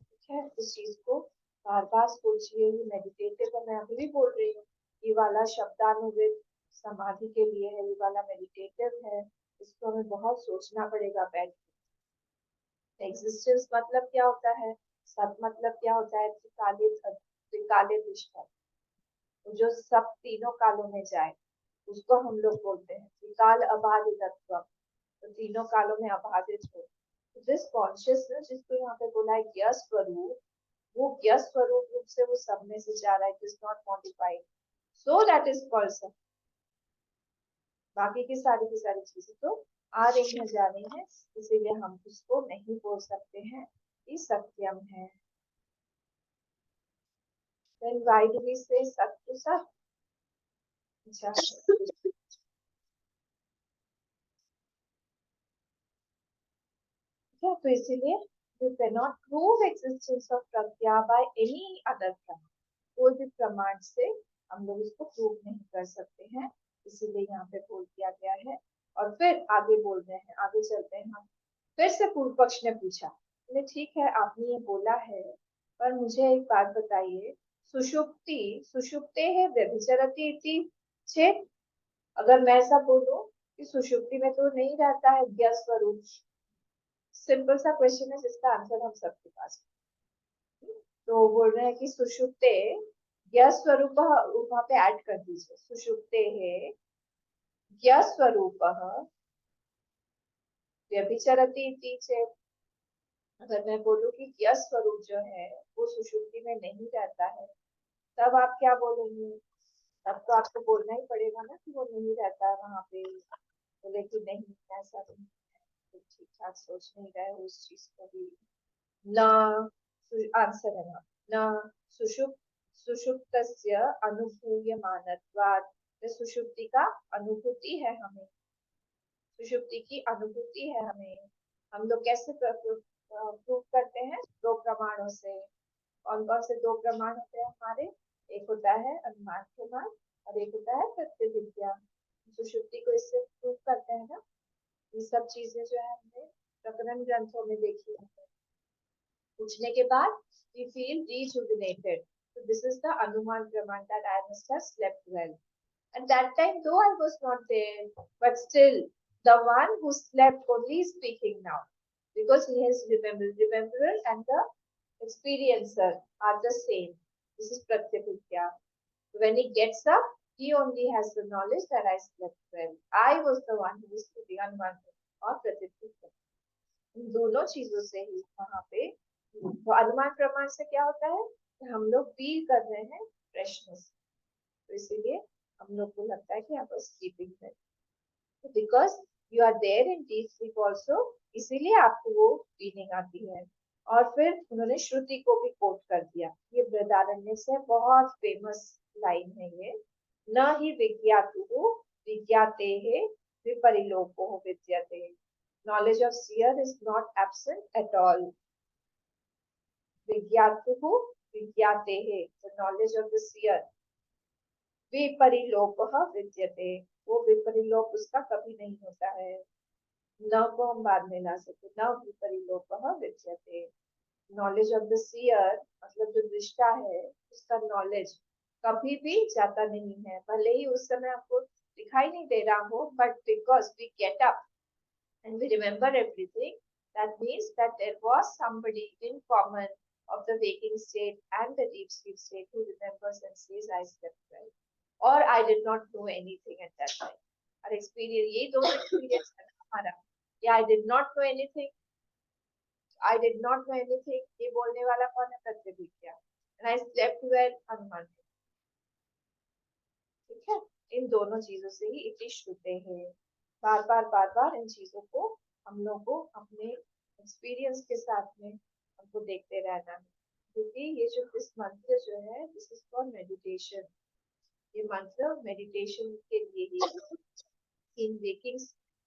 ठीक है, इस चीज को बार बार सोचिए। ये मेडिटेटिव है, मैं अभी भी बोल रही हूँ, ये वाला शब्दानुविद समाधि के लिए है, ये वाला मेडिटेटिव है। इसको हमें बहुत सोचना पड़ेगा बैठ। एग्जिस्टेंस मतलब क्या होता है, सत मतलब क्या होता है, त्रिकाले त्रिकाले दृष्टा, जो सब तीनों कालों में जाए उसको हम लोग बोलते हैं त्रिकाल अबाधितत्व। तो तीनों कालों में अबाधित हो, दिस कॉन्शियसनेस जिसको यहाँ पे बोला है ज्ञ स्वरूप, वो ज्ञ स्वरूप रूप से वो सब में से जा रहा है, it is not modified, so that is called सत्य। बाकी की सारी चीजें तो आ रही है जा रही है, इसीलिए हम उसको नहीं बोल सकते हैं कि सत्यम है। then why do we say सत्य सत? अच्छा, क्या तो इसीलिए you cannot prove existence of Pragya by any other प्रमाण। कोई भी प्रमाण से हम लोग इसको प्रूव नहीं कर सकते हैं, इसीलिए यहाँ पे बोल दिया गया है। और फिर आगे बोल रहे हैं, आगे चलते हैं हम। फिर से पूर्व पक्ष ने पूछा, बोले ठीक है आपने ये बोला है, पर मुझे एक बात बताइए, सुषुप्ति सुषुप्ते है व्यभिचरति इति चेत, अगर मैं ऐसा बोलूं कि सुषुप्ति में तो नहीं रहता है ज्ञ स्वरूप, सिंपल सा क्वेश्चन है जिसका आंसर हम सबके पास है। तो बोल रहे हैं कि सुषुप्ते ज्ञ स्वरूप, वहां पे ऐड कर दीजिए, सुषुप्ते है ज्ञ स्वरूप व्यभिचरति इति चेत। अगर मैं बोलूं कि ज्ञ स्वरूप जो है वो सुषुप्ति में नहीं रहता है, तब आप क्या बोलेंगे? तब तो आपको बोलना ही पड़ेगा ना कि वो नहीं रहता है वहां पे। बोले कि नहीं ऐसा नहीं है, ठीक ठाक सोच नहीं रहे उस चीज को भी। न आंसर है ना, न सुषुप्त सुषुप्तस्य अनुभूयमानत्वात्, सुषुप्ति का अनुभूति है हमें, सुषुप्ति की अनुभूति है हमें। हम लोग कैसे प्रूव करते हैं? दो प्रमाणों से। कौन कौन से दो प्रमाण होते हैं हमारे? एक होता है अनुमान प्रमाण और एक होता है प्रत्यभिज्ञा। सुषुप्ति को इससे प्रूव करते हैं ना। ये सब चीजें जो है हमने प्रकरण ग्रंथों में देखी है। पूछने के बाद we feel rejuvenated. So this is the Anuman Praman that I must have slept well. At that time, though I was not there, but still, the one who slept only is speaking now, because he has rememberer and the experiencer are the same. This is Pratyabhidya. When he gets up, he only has the knowledge that I slept well. I was the one who was sleeping on one or Pratyabhidya. इन दोनों चीजों से ही वहां पे तो अनुमान प्रमाण से क्या होता है कि हम लोग फील कर रहे हैं फ्रेशनेस, तो इसीलिए हम लोग को लगता है कि आप स्लीपिंग है, because you are there in deep sleep also, इसीलिए आपको वो फीलिंग आती है। और फिर उन्होंने श्रुति को भी कोट कर दिया, ये बृहदारण्य से बहुत फेमस लाइन है ये, न ही विज्ञातु विज्ञाते है विपरिलोको विद्यते। Knowledge of seer is not absent at all. विज्ञातु विज्ञातेः, the knowledge of the seer, विपरिलोपः विद्यते, वो विपरिलोप उसका कभी नहीं होता है। न को हम बाद में ला सकते, न विपरिलोपः विद्यते। नॉलेज ऑफ द सीयर मतलब जो दृष्टा है उसका नॉलेज कभी भी जाता नहीं है, भले ही उस समय आपको दिखाई नहीं दे रहा हो, but because we get up and we remember everything, that means that there was somebody in common of the waking state and the deep sleep state who remembers and says, I slept well, or I did not know anything at that time. Our experience, ये दो experience है हमारा, या I did not know anything, I did not know anything, ये बोलने वाला कौन है? प्रत्यभिज्ञा। and I slept well, अनुमान। ठीक है, इन दोनों चीजों से ही इति श्रुते हैं। बार बार इन चीजों को हम लोग को अपने एक्सपीरियंस के साथ में हमको देखते रहना है, क्योंकि ये जो इस मंत्र जो है दिस इज फॉर मेडिटेशन। ये मंत्र मेडिटेशन के लिए ही इन वेकिंग,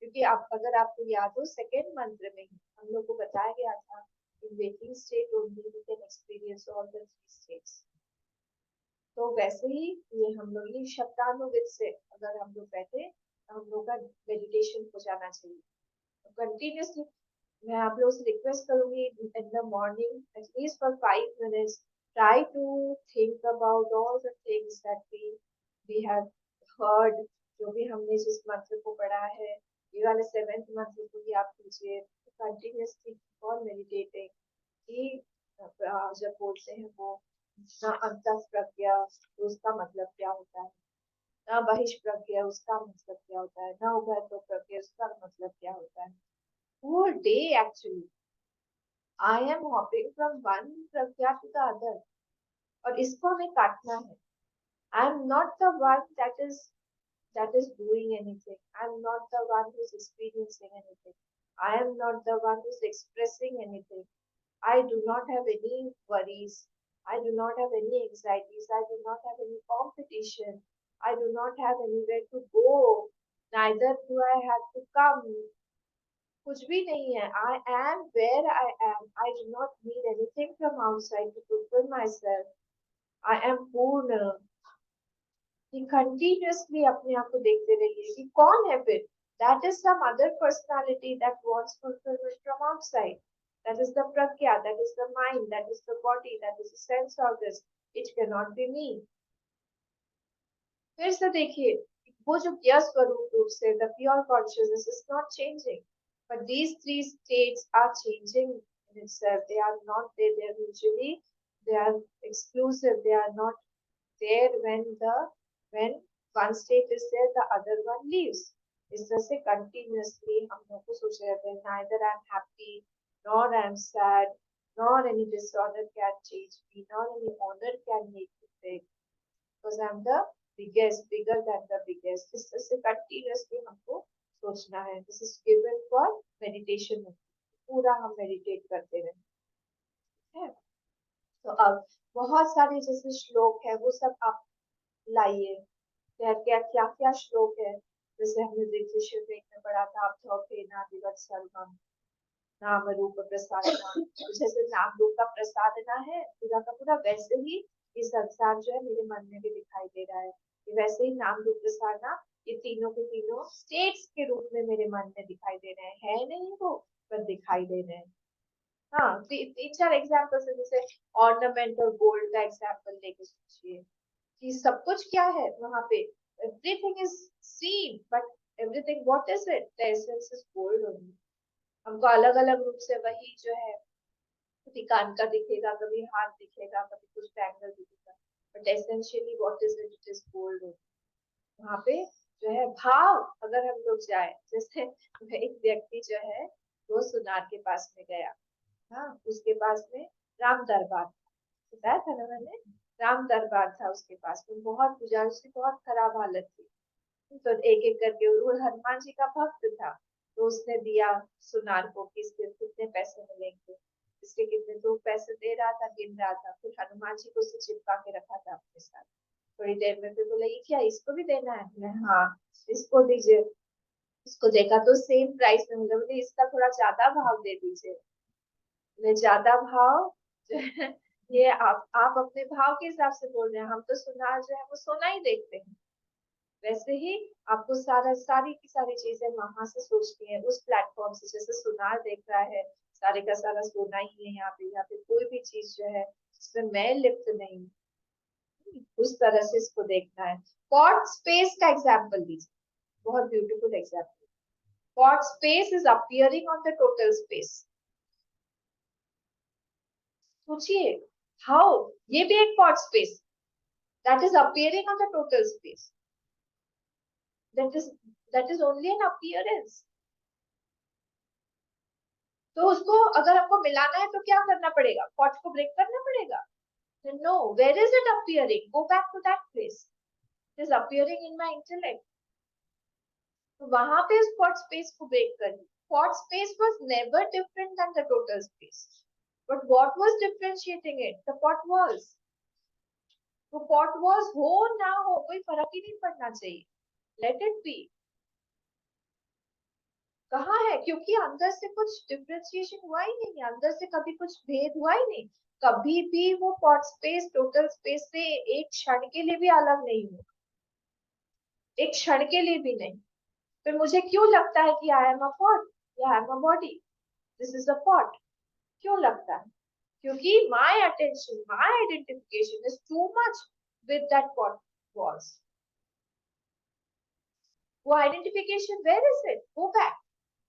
क्योंकि आप अगर आपको याद हो सेकेंड मंत्र में ही हम लोग को बताया गया था in waking state only we can experience all the three states. तो वैसे ही ये हम लोग ये शब्दानुविद से अगर हम लोग बैठे तो हम लोग का मेडिटेशन हो जाना चाहिए कंटिन्यूसली। मैं आप लोगों से रिक्वेस्ट करूंगी in the morning at least for 5 minutes try to think about all the things that we have heard, जो भी हमने जिस मंत्र को पढ़ा है ये वाले सेवेंथ मंत्र को भी आप कीजिए कंटिन्यूसली और मेडिटेटिंग कि जब बोलते हैं वो ना अंतः प्रज्ञा तो उसका मतलब क्या होता है, ना बहिष्प्रज्ञा उसका मतलब क्या होता है, ना उभय तो प्रज्ञा उसका मतलब क्या होता है। whole day actually I am hopping from one pragya to the other और इसको हमें काटना है। I am not the one that is doing anything. I am not the one who is experiencing anything. I am not the one who is expressing anything. I do not have any worries. I do not have any anxieties. I do not have any competition. I do not have anywhere to go. Neither do I have to come. कुछ भी नहीं है। I am where I am. I do not need anything from outside to fulfill myself. I am पूर्ण। कि continuously अपने आप को देखते रहिए कि कौन है फिर। That is some other personality that wants fulfillment from outside. That is the pragya, that is the mind, that is the body, that is the sense organs. It cannot be me. फिर से देखिए वो जो ज्ञ स्वरूप रूप से the pure consciousness is not changing, but these three states are changing in itself. They are not there. They are usually they are exclusive. They are not there when one state is there, the other one leaves. इस तरह से continuously हम लोग को सोच रहे थे neither I am happy nor I am sad nor any disorder can change me nor any honor can make me big because I am the biggest, bigger than the biggest. इस तरह से continuously हमको सोचना है। This is given for meditation। पूरा हम meditate करते रहे। तो अब बहुत सारे जैसे श्लोक है वो सब आप लाइए। क्या क्या क्या क्या श्लोक है जैसे हमने देखिए में पढ़ा था आप दिवस सर्वम नाम रूप प्रसादना। तो जैसे नाम रूप का प्रसादना है पूरा का पूरा वैसे ही ये संसार जो है मेरे मन में भी दिखाई दे रहा है। वैसे ही नाम रूप प्रसादना ये तीनों के तीनों स्टेट्स के रूप में मेरे मन में दिखाई दे रहे हैं। है नहीं वो पर दिखाई दे रहे हैं। हाँ तीन चार एग्जाम्पल है जैसे ऑर्नामेंट और गोल्ड का एग्जाम्पल लेके सोचिए कि सब कुछ क्या है वहां पे। Everything is seen but everything what is it, the essence is gold only. हमको अलग अलग रूप से वही जो है कभी कान का दिखेगा, कभी हाथ दिखेगा, कभी कुछ बैंगल दिखेगा, but essentially what is it, it is gold only. वहां पे जो है भाव अगर हम लोग जाए जैसे एक व्यक्ति जो है वो सुनार के पास में गया। हाँ उसके पास में राम दरबार बताया था ना मैंने, राम दरबार था उसके पास में बहुत गुजारिश उसकी बहुत खराब हालत थी। तो एक एक करके वो हनुमान जी का भक्त था तो उसने दिया सुनार को कि इसके कितने पैसे मिलेंगे, इसके कितने, तो पैसे दे रहा था गिन रहा था। फिर हनुमान जी को उसे चिपका के रखा था अपने साथ। थोड़ी देर में फिर बोला ये क्या इसको भी देना है, मैं हाँ इसको दीजिए। उसको देखा तो सेम प्राइस में मिला, बोले इसका थोड़ा ज्यादा भाव दे दीजिए। ज्यादा भाव जो है ये आप अपने भाव के हिसाब से बोल रहे हैं, हम तो सुनार जो है वो सोना ही देखते हैं। वैसे ही आपको सारी की सारी चीजें वहां से सोचती है उस प्लेटफॉर्म से। जैसे सुनार देख रहा है सारे का सारा सोना ही है यहाँ पे कोई भी चीज जो है जिसमें मैं लिप्त नहीं, उस तरह से इसको देखना है। पॉट स्पेस का एग्जाम्पल दीजिए, बहुत beautiful example. Pot space is appearing on the total space. सोचिए हाउ ये भी एक pot space that is appearing on the total space. that is that is only an appearance। तो उसको अगर आपको मिलाना है तो क्या करना पड़ेगा, पॉट को ब्रेक करना पड़ेगा। No, where is it appearing, go back to that place, it is appearing in my intellect. तो वहां पे उस पॉट स्पेस को ब्रेक करिए। Pot space was never different than the total space, but what was differentiating it, the pot was. तो pot was हो ना हो कोई फर्क ही नहीं पड़ना चाहिए, लेट इट बी। कहाँ है, क्योंकि अंदर से कुछ डिफरेंशिएशन हुआ ही नहीं है, अंदर से कभी कुछ भेद हुआ ही नहीं, कभी भी वो पॉट स्पेस टोटल स्पेस से एक क्षण के लिए भी अलग नहीं हुआ, एक क्षण के लिए भी नहीं। फिर मुझे क्यों लगता है कि आई एम अ पॉट या I am a body, this is a pot, क्यों लगता है? क्योंकि my attention, my identification is too much with that pot was. वो identification, where is it? Go back.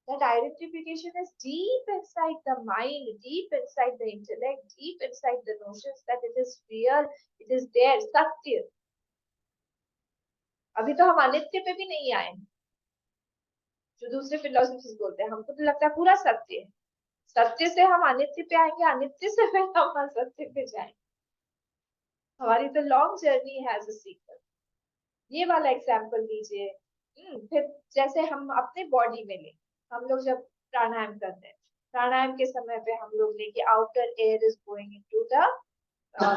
That identification is deep inside the mind, deep inside the intellect, deep inside the notions that it is real, it is there, सत्य। अभी तो हम अनित्य पे भी नहीं आए, जो दूसरे फिलोसफीज बोलते हैं, हमको तो लगता है पूरा सत्य है, सत्य से हम अनित्य पे आएंगे, अनित्य से फिर हम असत्य पे जाएंगे। हमारी तो लॉन्ग जर्नी है एज अ सीकर। ये वाला एग्जाम्पल लीजिए। फिर जैसे हम अपने बॉडी में ले, हम लोग जब प्राणायाम करते हैं, प्राणायाम के समय पे हम लोग लेके outer air is going into the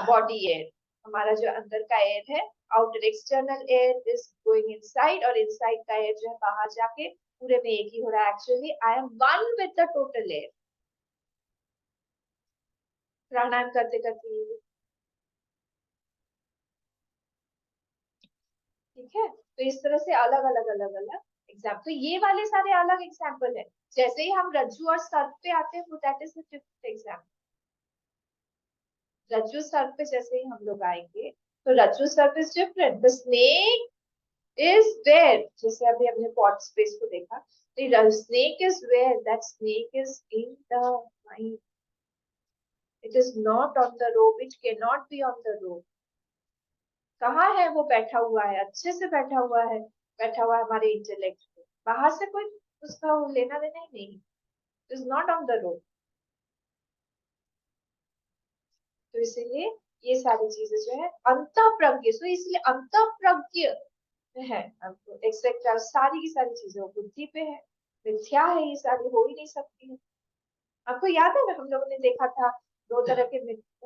body air, हमारा जो अंदर का एयर है, outer external air is going inside, और इनसाइड का एयर जो है बाहर जाके पूरे में एक ही हो रहा है। Actually I am one with the total air, प्राणायाम करते करते। ठीक है, तो इस तरह से अलग अलग अलग अलग एग्जाम्पल, तो ये वाले सारे अलग एग्जाम्पल है। जैसे ही हम रज्जू और सर्प पे आते हैं, वो दैट इज डिफरेंट एग्जाम्पल। रज्जू सर्प पे जैसे ही हम लोग आएंगे, तो रज्जू सर्प is different, the snake is there, जैसे अभी हमने पॉट स्पेस को देखा, the snake is where, that snake is in the mind, it is not on the rope, it cannot be on the rope। कहाँ है वो? बैठा हुआ है, अच्छे से बैठा हुआ है, बैठा हुआ है हमारे इंटेलेक्ट पे, बाहर से कोई उसका लेना देना ही नहीं, is not on the rope. तो इसीलिए ये सारी चीजें जो है अंतःप्रज्ञ, तो इसलिए अंतःप्रज्ञ है हमको एक्सेट्रा, सारी की सारी चीजें वो बुद्धि पे है, मिथ्या है, ये सारी हो ही नहीं सकती है। आपको याद है ना, हम लोगों ने देखा था दो तरह के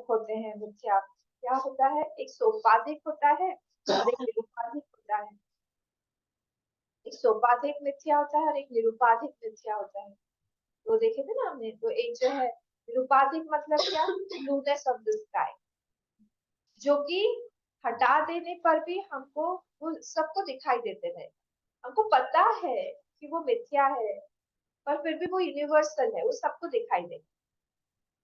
होते हैं मिथ्या, क्या होता है? एक सोपाधिक होता है और एक निरुपाधिक होता है। एक सोपाधिक मिथ्या होता है और एक निरुपाधिक मिथ्या होता है। तो देखे थे ना हमने, तो एक जो है निरुपाधिक मतलब क्या, ब्लूनेस ऑफ द स्काई, जो कि हटा देने पर भी हमको वो सबको दिखाई देते रहे, हमको पता है कि वो मिथ्या है, पर फिर भी वो यूनिवर्सल है, वो सबको दिखाई दे।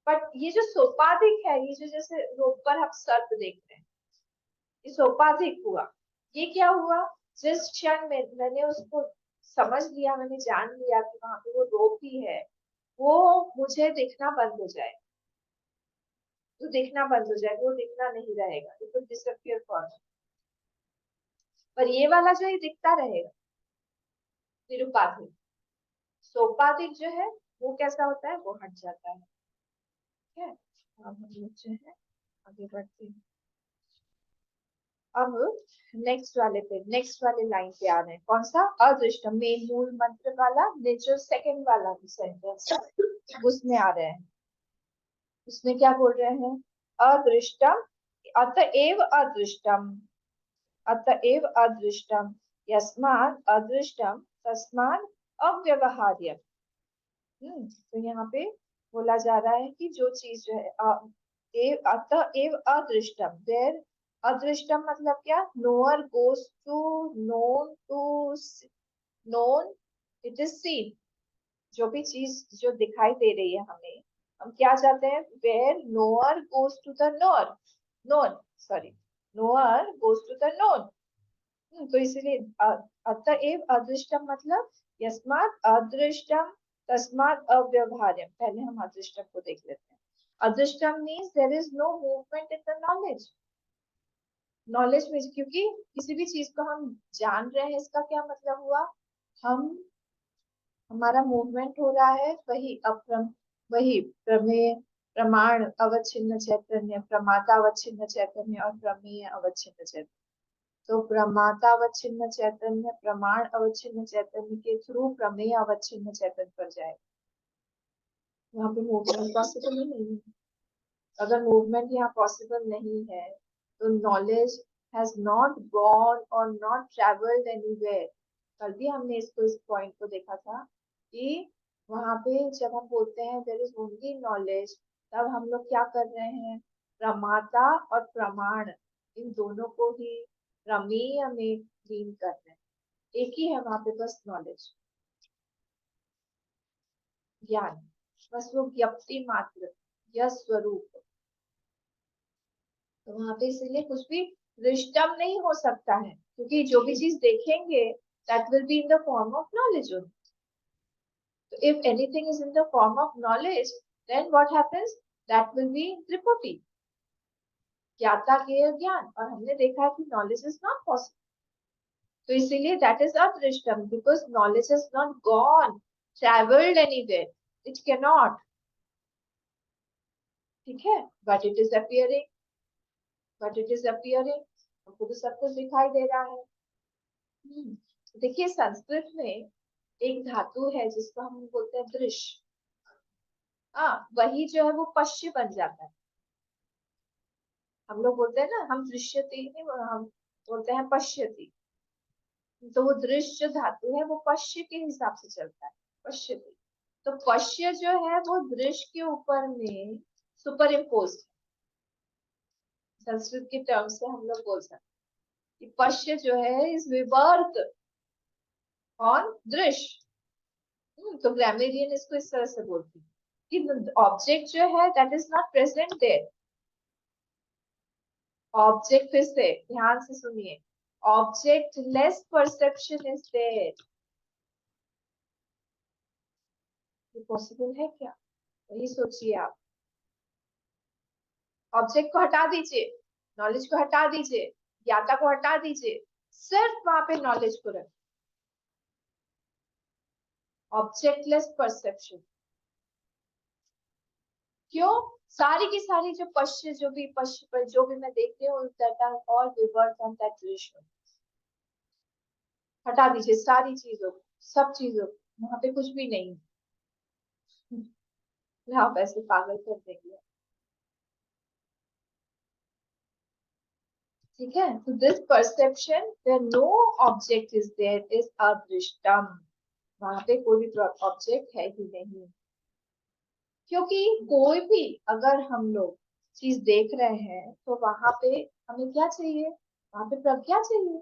बट ये जो सोपाधिक है, ये जो जैसे रोड पर हम सर्प देख रहे हैं, ये सोपाधिक हुआ। ये क्या हुआ? जिस क्षण में मैंने उसको समझ लिया, मैंने जान लिया कि वहां पे वो रोप ही है, वो मुझे दिखना बंद हो जाए, तो दिखना बंद हो जाएगा, वो दिखना नहीं रहेगा, इट विल डिसअपियर फॉर। पर ये वाला जो है दिखता रहेगा, निरुपाधिक। सोपाधिक जो है वो कैसा होता है, वो हट जाता है। ठीक है, अब हम लोग जो है आगे बढ़ते हैं। अब नेक्स्ट वाले पे, नेक्स्ट वाले लाइन पे आ रहे हैं, कौन सा? अदृष्टम में मूल मंत्र वाला, जो सेकंड वाला सेंटेंस उसमें आ रहे हैं। उसमें क्या बोल रहे हैं? अदृष्टम अतएव अदृष्टम, अतएव अदृष्टम, यस्मात् अदृष्टम तस्मात् अव्यवहार्यम्। तो यहाँ पे बोला जा रहा है कि जो चीज जो है अतएव अदृष्टम, देयर अदृष्टम मतलब क्या? Knower goes to known to known, it is seen. जो भी चीज जो दिखाई दे रही है हमें, हम क्या चाहते हैं? Where knower goes to the knower, known, sorry, knower goes to the known. तो इसीलिए अतएव अदृष्टम मतलब यस्मात् अदृष्टम तस्मात् अव्यवहार्यम। पहले हम अदृष्टम को देख लेते हैं। अदृष्टम means there is no movement in the knowledge, knowledge में, क्योंकि किसी भी चीज को हम जान रहे हैं, इसका क्या मतलब हुआ? हम, हमारा मूवमेंट हो रहा है, वही वही प्रमेय, प्रमाण अवच्छिन्न चैतन्य, प्रमाता अवच्छिन्न चैतन्य और प्रमेय अवच्छिन्न चैतन्य। तो प्रमाता अवच्छिन्न चैतन्य, प्रमाण अवच्छिन्न चैतन्य के थ्रू प्रमेय अवच्छिन्न चैतन्य पर जाए, वहां पे मूवमेंट पॉसिबल ही नहीं है। अगर मूवमेंट यहाँ पॉसिबल नहीं है, तो नॉलेज हैज नॉट गॉन और नॉट ट्रेवल्ड एनीवेयर। कल भी हमने इस पॉइंट को देखा था कि वहां पे जब हम बोलते हैं देयर इज ओनली नॉलेज, तब हम लोग क्या कर रहे हैं, प्रमाता और प्रमाण इन दोनों को ही प्रमेय में लीन कर रहे हैं। एक ही है वहां पे बस नॉलेज, ज्ञान, बस वो ज्ञप्ति मात्र या स्वरूप। तो वहां पे इसीलिए कुछ भी दृष्टम नहीं हो सकता है, क्योंकि जो भी चीज देखेंगे that will be in the form of knowledge only. So if anything is in the form of knowledge, then what happens? That will be त्रिपुटी, ज्ञाता के ज्ञान, और हमने देखा है कि knowledge is not possible. तो इसीलिए that is अदृष्टम, because knowledge has not gone, traveled anywhere. It cannot. ठीक है, but it is appearing, but it is appearing. हमको तो सब कुछ दिखाई दे रहा है। देखिए संस्कृत में एक धातु है जिसको हम बोलते हैं दृश्य। हाँ, वही जो है वो पश्य बन जाता है। हम लोग बोलते हैं ना, हम दृश्यति नहीं, हम बोलते हैं पश्यति। तो वो दृश्य धातु है, वो पश्य के हिसाब से चलता है, पश्यति। तो पश्य जो है वो दृश्य के ऊपर में सुपर इम्पोज, संस्कृत के टर्म से हम लोग बोल सकते हैं कि पश्य जो है इज विवर्त ऑन दृश्य। तो ग्रामेरियन इसको इस तरह से बोलती है कि ऑब्जेक्ट जो है that is not present there. Object, फिर से ध्यान से सुनिए, objectless perception is there. ये पॉसिबल है क्या? वही सोचिए आप। ऑब्जेक्ट को हटा दीजिए, नॉलेज को हटा दीजिए, ज्ञाता को हटा दीजिए, सिर्फ वहां पे नॉलेज को रखें। ऑब्जेक्टलेस परसेप्शन। क्यों? सारी की सारी जो पश्य, जो भी पश्य पर जो भी मैं देखती हूँ, that are all revert on that दृश्य। हटा दीजिए सारी चीजों को, सब चीजों को, वहां पे कुछ भी नहीं। आप ऐसे पागल कर देंगे। ठीक है, तो this perception where no object is there is अदृष्टम। वहां पे कोई भी ऑब्जेक्ट है ही नहीं, क्योंकि कोई भी अगर हम लोग चीज देख रहे हैं तो वहां पे हमें क्या चाहिए, वहां पे प्रज्ञा चाहिए।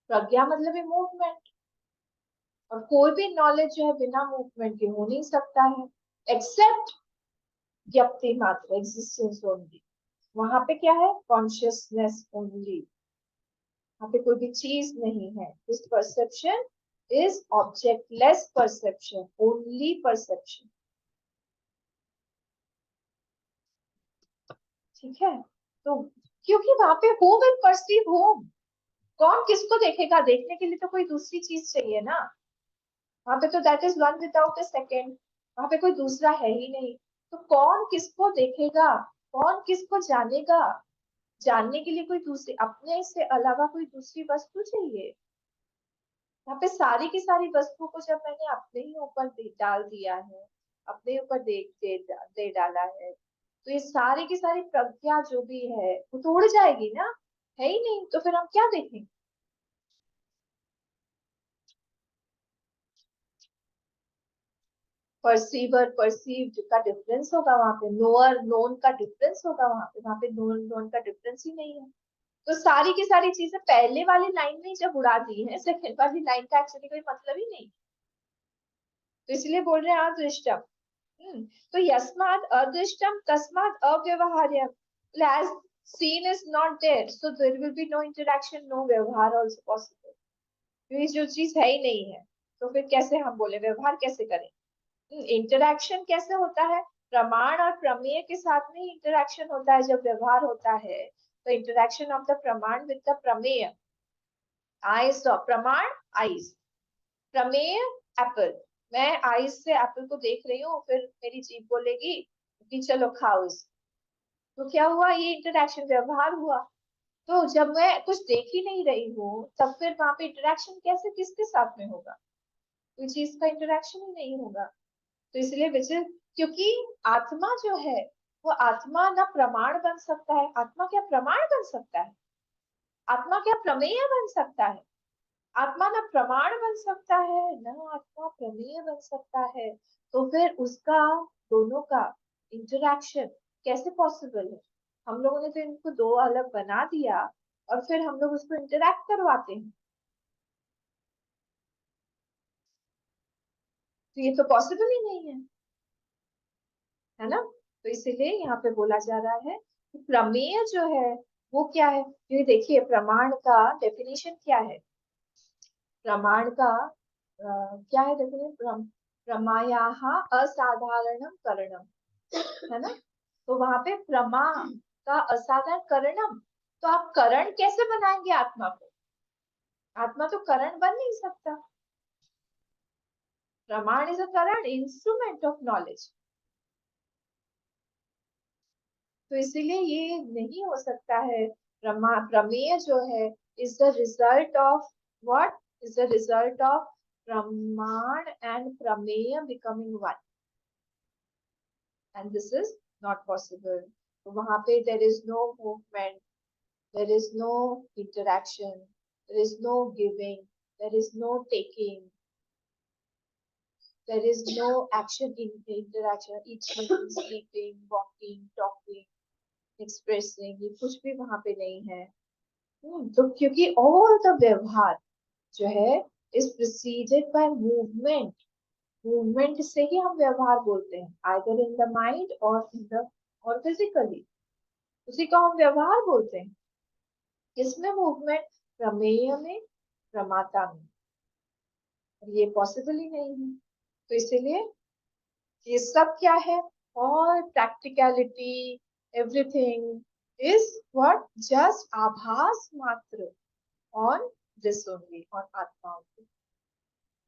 प्रज्ञा मतलब है मूवमेंट, और कोई भी नॉलेज जो है बिना मूवमेंट के हो नहीं सकता है, एक्सेप्ट व्यक्ति मात्र, एग्जिस्टेंस ओनली। वहां पे क्या है, कॉन्शियसनेस ओनली, वहां पे कोई भी चीज नहीं है। This perception is objectless perception, only perception. ठीक है, तो क्योंकि वहां पे हु विल परसीव होम, कौन किसको देखेगा, देखने के लिए तो कोई दूसरी चीज चाहिए ना। वहां पे तो that is one without a second, वहां पे कोई दूसरा है ही नहीं। तो कौन किसको देखेगा, कौन किसको जानेगा? जानने के लिए कोई दूसरी, अपने से अलावा कोई दूसरी वस्तु चाहिए। यहाँ पे सारी की सारी वस्तुओं को जब मैंने अपने ही ऊपर डाल दिया है, अपने ऊपर दे डाला है, तो ये सारी की सारी प्रज्ञा जो भी है वो तो उड़ जाएगी ना, है ही नहीं, तो फिर हम क्या देखेंगे? परसीवर परसीव्ड का डिफरेंस होगा वहां पे, नोअर नोन का डिफरेंस होगा वहां पे नोन नोन का डिफरेंस ही नहीं है। तो सारी की सारी चीजें पहले वाली लाइन में जब उड़ा दी है, सेकंड वाली लाइन का एक्चुअली कोई मतलब ही नहीं। तो इसलिए बोल रहे हैं अदृष्टम। तो यस्माद अदृष्टम तस्माद अव्यवहार्यम, as seen is not there, so there will be no interaction, no व्यवहार also possible। क्योंकि जो चीज है ही नहीं है, तो फिर कैसे हम बोले, व्यवहार कैसे करें? इंटरैक्शन कैसे होता है? प्रमाण और प्रमेय के साथ में इंटरैक्शन होता है जब व्यवहार होता है। तो इंटरैक्शन ऑफ द प्रमाण विद द प्रमेय, आईज प्रमाण, आईज प्रमेय, एप्पल। मैं आईज से एप्पल को देख रही हूँ, फिर मेरी जीभ बोलेगी कि चलो खाओ इस, तो क्या हुआ, ये इंटरैक्शन, व्यवहार हुआ। तो जब मैं कुछ देख ही नहीं रही हूँ, तब फिर वहां पे इंटरैक्शन कैसे, किसके साथ में होगा? कोई चीज का इंटरैक्शन ही नहीं होगा। तो इसलिए विचल, क्योंकि आत्मा जो है वो आत्मा ना प्रमाण बन सकता है। आत्मा क्या प्रमाण बन सकता है? आत्मा क्या प्रमेय बन सकता है? आत्मा ना प्रमाण बन सकता है, ना आत्मा प्रमेय बन सकता है। तो फिर उसका, दोनों का इंटरेक्शन कैसे पॉसिबल है? हम लोगों ने तो इनको दो अलग बना दिया और फिर हम लोग उसको इंटरेक्ट करवाते हैं, तो ये तो पॉसिबल ही नहीं है ना? तो इसीलिए यहाँ पे बोला जा रहा है कि प्रमेय जो है वो क्या है। ये देखिए, प्रमाण का डेफिनेशन क्या है? प्रमाण का क्या है डेफिनेशन? प्रमायाः असाधारणम करणम, है ना? तो वहां पे प्रमा का असाधारण करणम, तो आप करण कैसे बनाएंगे आत्मा को? आत्मा तो करण बन नहीं सकता। प्रमाण is a Karan, instrument of knowledge. तो इसीलिए ये नहीं हो सकता है। प्रमेय जो है is the result of what? Is the result of प्रमाण एंड प्रमेय becoming one, and this is not possible. तो वहां पे there is no movement, there is no interaction, there is no giving, there is no taking, there is no action in interaction, eating, sleeping, walking, talking, expressing, ये कुछ भी वहां पे नहीं है। तो क्योंकि all the व्यवहार जो है is preceded by movement, movement से ही हम व्यवहार बोलते हैं, either in the mind or in the or physically, उसी को हम व्यवहार बोलते हैं। किसमें मूवमेंट? प्रमेय में, प्रमाता में। ये पॉसिबल ही नहीं है। तो इसीलिए ये सब क्या है? और practicality, everything is what? Just आभास मात्र ऑन दिस ओनली, ऑन आत्मा ओनली।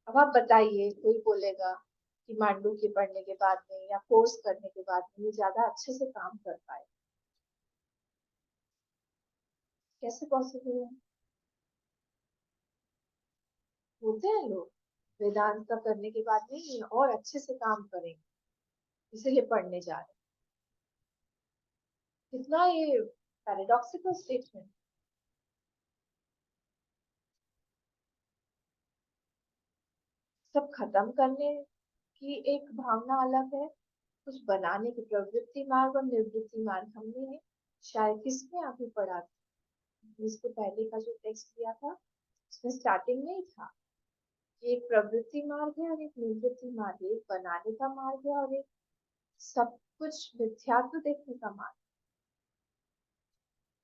अब आप बताइए, कोई बोलेगा कि मांडू के पढ़ने के बाद में या कोर्स करने के बाद में ये ज्यादा अच्छे से काम कर पाए? कैसे पॉसिबल है? बोलते हैं लोग वेदांत का करने के बाद में ये और अच्छे से काम करेंगे, इसीलिए पढ़ने जा रहे हैं। कितना ये पैराडॉक्सिकल स्टेटमेंट। सब खत्म करने की एक भावना अलग है, कुछ बनाने की प्रवृत्ति मार्ग और निवृत्ति मार्ग। हमने शायद किसमें आगे पढ़ा था, इसको पहले का जो टेक्स्ट दिया था उसमें स्टार्टिंग में ही था कि एक प्रवृत्ति मार्ग है और एक निवृत्ति मार्ग है, एक बनाने का मार्ग है और एक सब कुछ मिथ्यात्व देखने का मार्ग।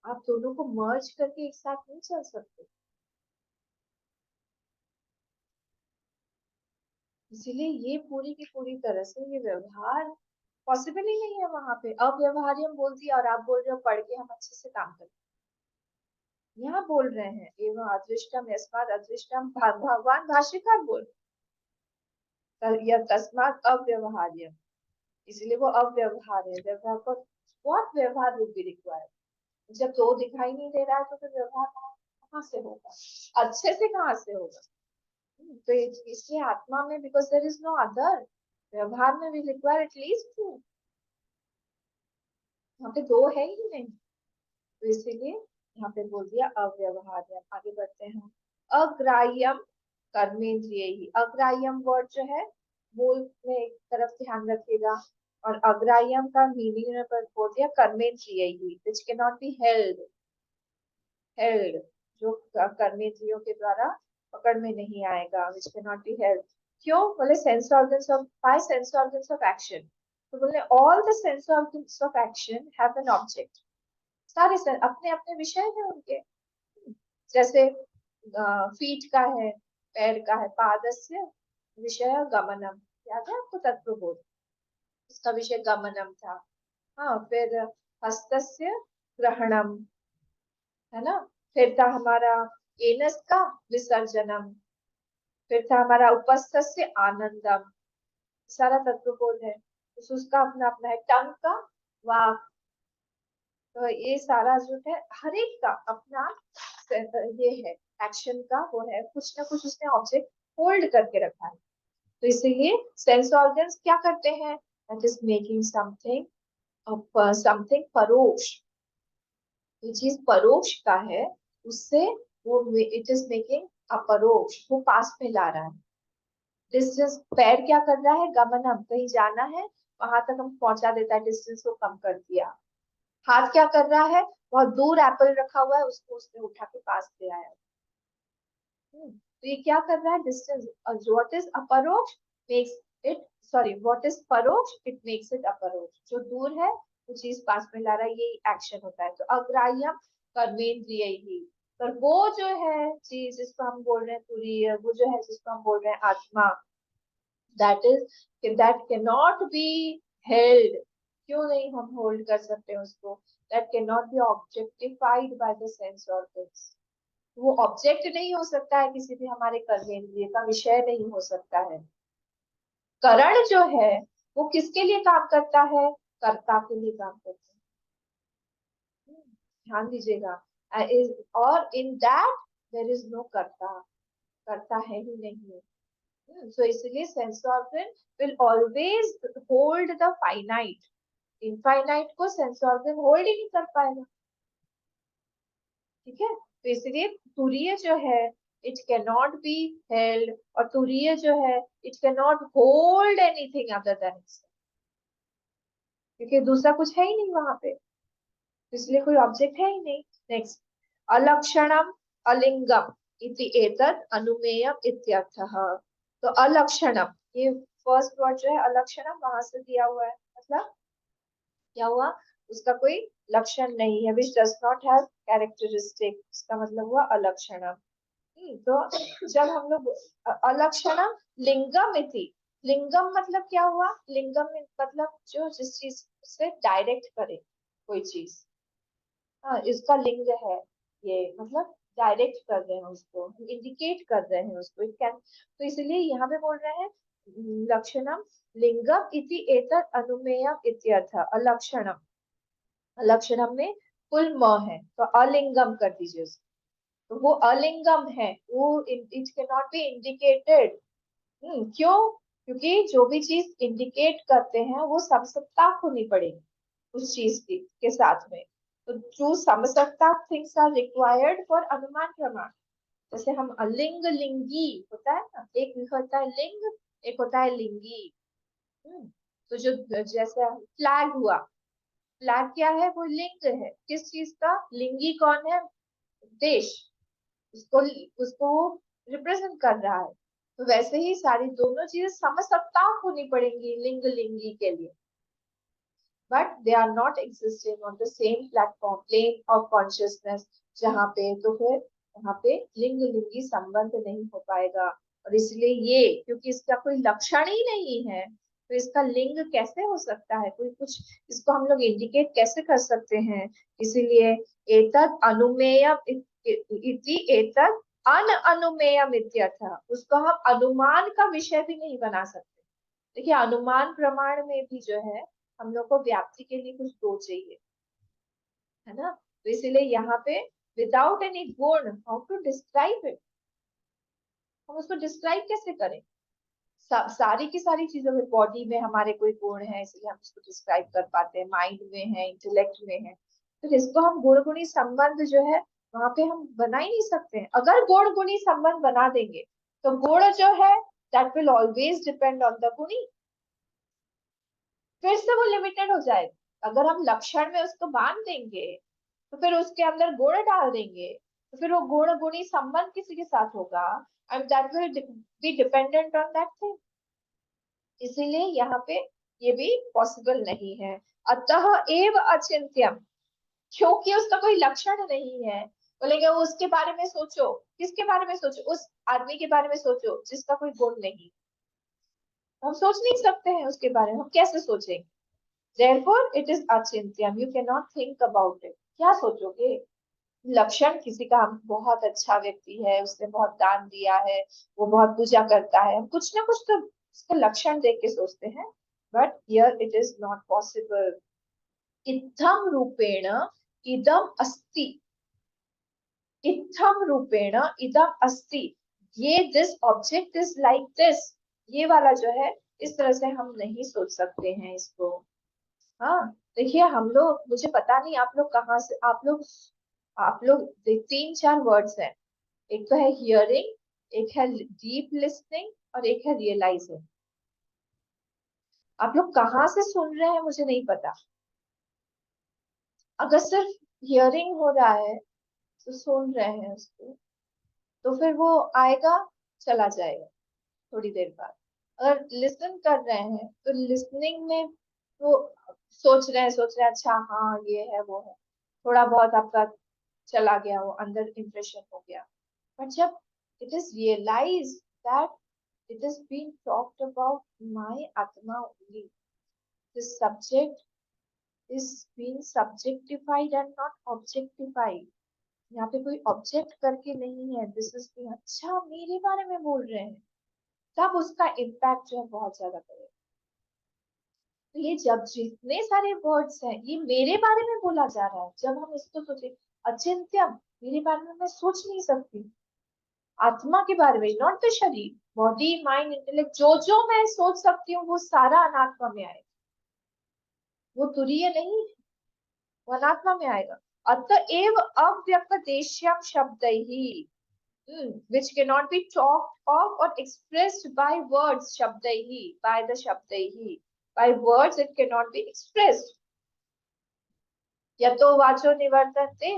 आप दोनों को मर्ज करके एक साथ नहीं चल सकते। इसीलिए ये पूरी की पूरी तरह से ये व्यवहार पॉसिबल ही नहीं है। वहां पे अव्यवहार्य बोल दिया और आप बोल रहे हो पढ़ के हम अच्छे से काम करें। यहाँ बोल रहे हैं एवं अदृष्टम यस्मात् अदृष्टम, भगवान भाष्यकार बोल या तस्मात् अव्यवहार्य, इसलिए वो अव्यवहार है। व्यवहार को, व्हाट व्यवहार विल बी रिक्वायर्ड? जब दो दिखाई नहीं दे रहा है तो फिर व्यवहार कहाँ से होगा? अच्छे से कहाँ से होगा? तो इसलिए आत्मा में, because there is no other, व्यवहार में विल रिक्वायर एटलीस्ट टू, यहाँ पे दो है ही नहीं। तो इसीलिए यहाँ पे बोल दिया अव्यवहार्य। आगे बढ़ते हैं। अग्राह्यम कर्मेंद्रिय ही, अग्राह्यम वर्ड जो है मूल में एक तरफ ध्यान रखिएगा, और अग्राह्यम का मीनिंग में बोल दिया कर्मेंद्रिय ही, which can not be held, held जो कर्मेंद्रियों के द्वारा पकड़ में नहीं आएगा, which can not be held. क्यों बोले? Sense organs of, by sense organs of action. तो बोले all the sense organs of action have an object, सारे अपने अपने विषय है उनके। जैसे फीट का है, पैर का है, पादस्य विषय गमनम, याद है आपको तत्वबोध? उसका विषय गमनम था। हाँ, फिर हस्तस्य ग्रहणम, है ना? फिर था हमारा एनस का विसर्जनम, फिर था हमारा उपस्थस्य आनंदम। सारा तत्वबोध है, तो उसका अपना अपना है। टंग का वाक, तो ये सारा जो है हर एक का अपना ये है, एक्शन का वो है, कुछ ना कुछ उसने ऑब्जेक्ट होल्ड करके रखा है। तो इसीलिए सेंस ऑर्गन्स क्या करते हैं? That is making something something परोक्ष, जो चीज परोक्ष का है उससे वो इट इज मेकिंग अपरोक्ष, वो पास में ला रहा है। डिस्टेंस, पैर क्या कर रहा है, गमनम, कहीं जाना है वहां तक हम पहुंचा देता है, डिस्टेंस को कम कर दिया। हाथ क्या कर रहा है, बहुत दूर एप्पल रखा हुआ है उसको उसने उठा के पास ले आया। तो ये क्या कर रहा है, डिस्टेंस। व्हाट इज अपरोक्ष makes it, sorry what is परोक्ष इट मेक्स इट अपरोक्ष, जो दूर है वो चीज पास में ला रहा है, ये एक्शन होता है। तो अग्राह्यम कर्मेंद्रिय ही, पर वो जो है चीज जिसको हम बोल रहे हैं तुरीय, वो जो है जिसको हम बोल रहे हैं आत्मा, that cannot be held, क्यों नहीं हम होल्ड कर सकते हैं उसको, that cannot be objectified by the sense organs, वो ऑब्जेक्ट नहीं हो सकता है, किसी भी हमारे कर्मेंद्रिय का विषय नहीं हो सकता है। करण जो है वो किसके लिए काम करता है, कर्ता के लिए काम करता है। ध्यान दीजिएगा। और in that there is no कर्ता, कर्ता है ही नहीं। So इसलिए sense organ will always hold the finite, infinite को सेंस ऑर्गन होल्ड ही नहीं कर पाएगा। ठीक है, तो इसलिए तुरीय जो है it can not be held, और तुरीय जो है it can not hold anything other than itself, क्योंकि दूसरा कुछ है ही नहीं वहां पे, इसलिए कोई ऑब्जेक्ट है ही नहीं। नेक्स्ट, अलक्षणम अलिंगम इति एतत् अनुमेयम इत्यर्थः। तो अलक्षणम, ये फर्स्ट वर्ड जो है अलक्षणम वहां से दिया हुआ है, मतलब क्या हुआ, उसका कोई लक्षण नहीं है, which does not have characteristic, इसका मतलब हुआ अलक्षणम। तो जब हम लोग अलक्षणम लिंगम इति, लिंगम मतलब क्या हुआ, लिंगम मतलब जो जिस चीज से डायरेक्ट करे कोई चीज, हाँ इसका लिंग है, ये मतलब डायरेक्ट कर रहे हैं उसको, इंडिकेट कर रहे हैं उसको, इट कैन, तो इसलिए यहाँ पे बोल रहे हैं लक्षणम लिंगम इति एतत् अनुमेयम इत्यर्थ। अलक्षणम, अलक्षणम में कुल म है तो अलिंगम कर दीजिए उसको, तो वो अलिंगम है, वो it can not B indicated. क्यों, क्योंकि जो भी चीज इंडिकेट करते हैं वो समसत्ता होनी पड़ेगी उस चीज की के साथ में। तो जो समसत्ता थिंग्स आर रिक्वायर्ड फॉर अनुमान प्रमाण, जैसे हम लिंग लिंगी होता है ना, एक होता है लिंग, एक होता है लिंगी। तो जो जैसे फ्लैग हुआ, फ्लैग क्या है, वो लिंग है किस चीज का, लिंगी कौन है, देश, उसको उसको रिप्रेजेंट कर रहा है। तो वैसे ही सारी दोनों चीजें समसत्ता होनी पड़ेंगी लिंग लिंगी के लिए, but they are not existing on the same platform plane of consciousness, जहाँ पे तो फिर वहां पे लिंग लिंगी संबंध नहीं हो पाएगा। और इसलिए ये क्योंकि इसका कोई लक्षण ही नहीं है, तो इसका लिंग कैसे हो सकता है, कोई कुछ इसको हम लोग इंडिकेट कैसे कर सकते हैं। इसीलिए एतद अनुमेयम इति एतद अन अनुमेयम इत्यर्थ, उसको हम अनुमान का विषय भी नहीं बना सकते। देखिए अनुमान प्रमाण में भी जो है हम लोग को व्याप्ति के लिए कुछ दो चाहिए, है ना। तो इसीलिए यहाँ पे विदाउट एनी गुण हाउ टू डिस्क्राइब इट, हम उसको डिस्क्राइब कैसे करें। सारी की सारी चीजों में, बॉडी में हमारे कोई गुण है इसलिए हम उसको डिस्क्राइब कर पाते हैं, माइंड में है, इंटेलेक्ट में है, तो इसको हम गुण गुणी संबंध जो है वहां पे हम बना ही नहीं सकते हैं। अगर गुण गुणी संबंध बना देंगे तो गुण जो है that will always depend on the गुणी, फिर से वो लिमिटेड हो जाएगा। अगर हम लक्षण में उसको बांध देंगे तो फिर उसके अंदर गुण डाल देंगे, तो फिर वो गुण गुणी संबंध किसी के साथ होगा, and that will be dependent on that thing. इसीलिए यहाँ पे ये भी पॉसिबल नहीं है। अतः एव अचिंत्यम, क्योंकि उसका कोई लक्षण नहीं है। बोलेंगे उसके बारे में सोचो, किसके बारे में सोचो, उस आदमी के बारे में सोचो जिसका कोई गुण नहीं, हम सोच नहीं सकते हैं उसके बारे में, हम कैसे सोचेंगे। therefore it is अचिंत्यम, you cannot think about it, क्या सोचोगे। लक्षण किसी का, हम बहुत अच्छा व्यक्ति है, उसने बहुत दान दिया है, वो बहुत पूजा करता है, हम कुछ ना कुछ तो उसका लक्षण देख के सोचते हैं, but here it is not possible. इत्थम रूपेण इदम अस्ति, इत्थम रूपेण इदम अस्ति, ये this object is like this, ये वाला जो है इस तरह से हम नहीं सोच सकते हैं इसको। हाँ, देखिए हम लोग, मुझे पता नहीं आप लोग कहाँ से, आप लोग 3-4 वर्ड्स हैं। एक तो है हियरिंग, एक है डीप लिसनिंग, और एक है रियलाइजिंग। आप लोग कहाँ से सुन रहे हैं मुझे नहीं पता। अगर सिर्फ हियरिंग हो रहा है तो सुन रहे हैं उसको, तो फिर वो आएगा, चला जाएगा थोड़ी देर बाद। अगर लिसन कर रहे हैं तो लिसनिंग में वो सोच रहे हैं, अच्छा हाँ ये है वो है, थोड़ा बहुत आपका चला गया, वो अंदर इम्प्रेशन हो गया। बट जब it is realize that it is being talked about my आत्मा only, this subject is being subjectified and not objectified. यहाँ पे कोई ऑब्जेक्ट करके नहीं है, दिस इज बीइंग, अच्छा मेरे बारे में बोल रहे हैं, तब उसका इम्पैक्ट जो है बहुत ज्यादा करेगा। तो ये जब जितने सारे वर्ड्स हैं ये मेरे बारे में बोला जा रहा है, जब हम इसको सोचे, अचिंत्यम, मेरे बारे में मैं सोच नहीं सकती, आत्मा के बारे में, नॉट द शरीर, बॉडी माइंड इंटेलेक्ट, जो जो मैं सोच सकती हूँ वो सारा अनात्मा में आएगा, वो तुरीय नहीं है, वो अनात्मा में आएगा। अतएव अव्यपदेश्यम शब्द ही, which cannot be talked of or expressed by words, shabdaihi, by the shabdaihi, by words it cannot be expressed। यतो वाचो निवर्तन्ते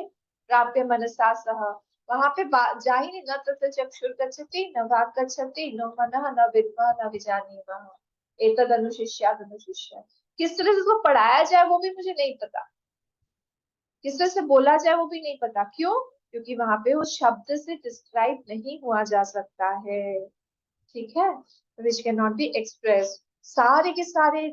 प्राप्य मनसा सह, वहां पे जा ही नहीं, न तत्र चक्षुर गच्छति न वाक् गच्छति न मनः न विद्मः न विजानीमः, एतद अनुशिष्यात् अनुशिष्यात्। किस तरह से उसको पढ़ाया जाए वो भी मुझे नहीं पता, किस तरह से बोला जाए वो भी नहीं पता, क्यों? क्योंकि वहां पे उस शब्द से डिस्क्राइब नहीं हुआ जा सकता है, ठीक है, विच कैन नॉट बी एक्सप्रेस। सारे के सारे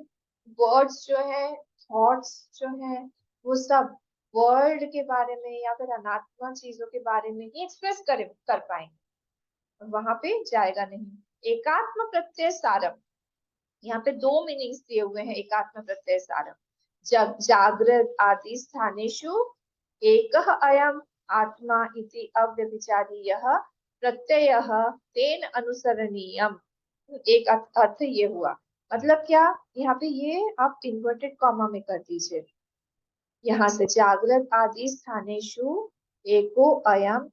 वर्ड्स जो है, थॉट्स जो है, वो सब वर्ल्ड के बारे में या फिर अनात्मा चीजों के बारे में ही एक्सप्रेस कर पाएंगे, वहां पे जाएगा नहीं। एकात्म प्रत्यय सारम, यहाँ पे दो मीनिंग्स दिए हुए हैं एकात्म प्रत्यय सारम। जब जागृत आदि स्थानेषु एकः अयम आत्मा इति अव्यभिचारीयः प्रत्ययः तेन अनुसरणीयम। एक अर्थ ये हुआ, मतलब क्या, यहाँ पे ये आप इन्वर्टेड कॉमा में कर दीजिए, यहाँ से जागृत आदि स्थानेषु एको अयम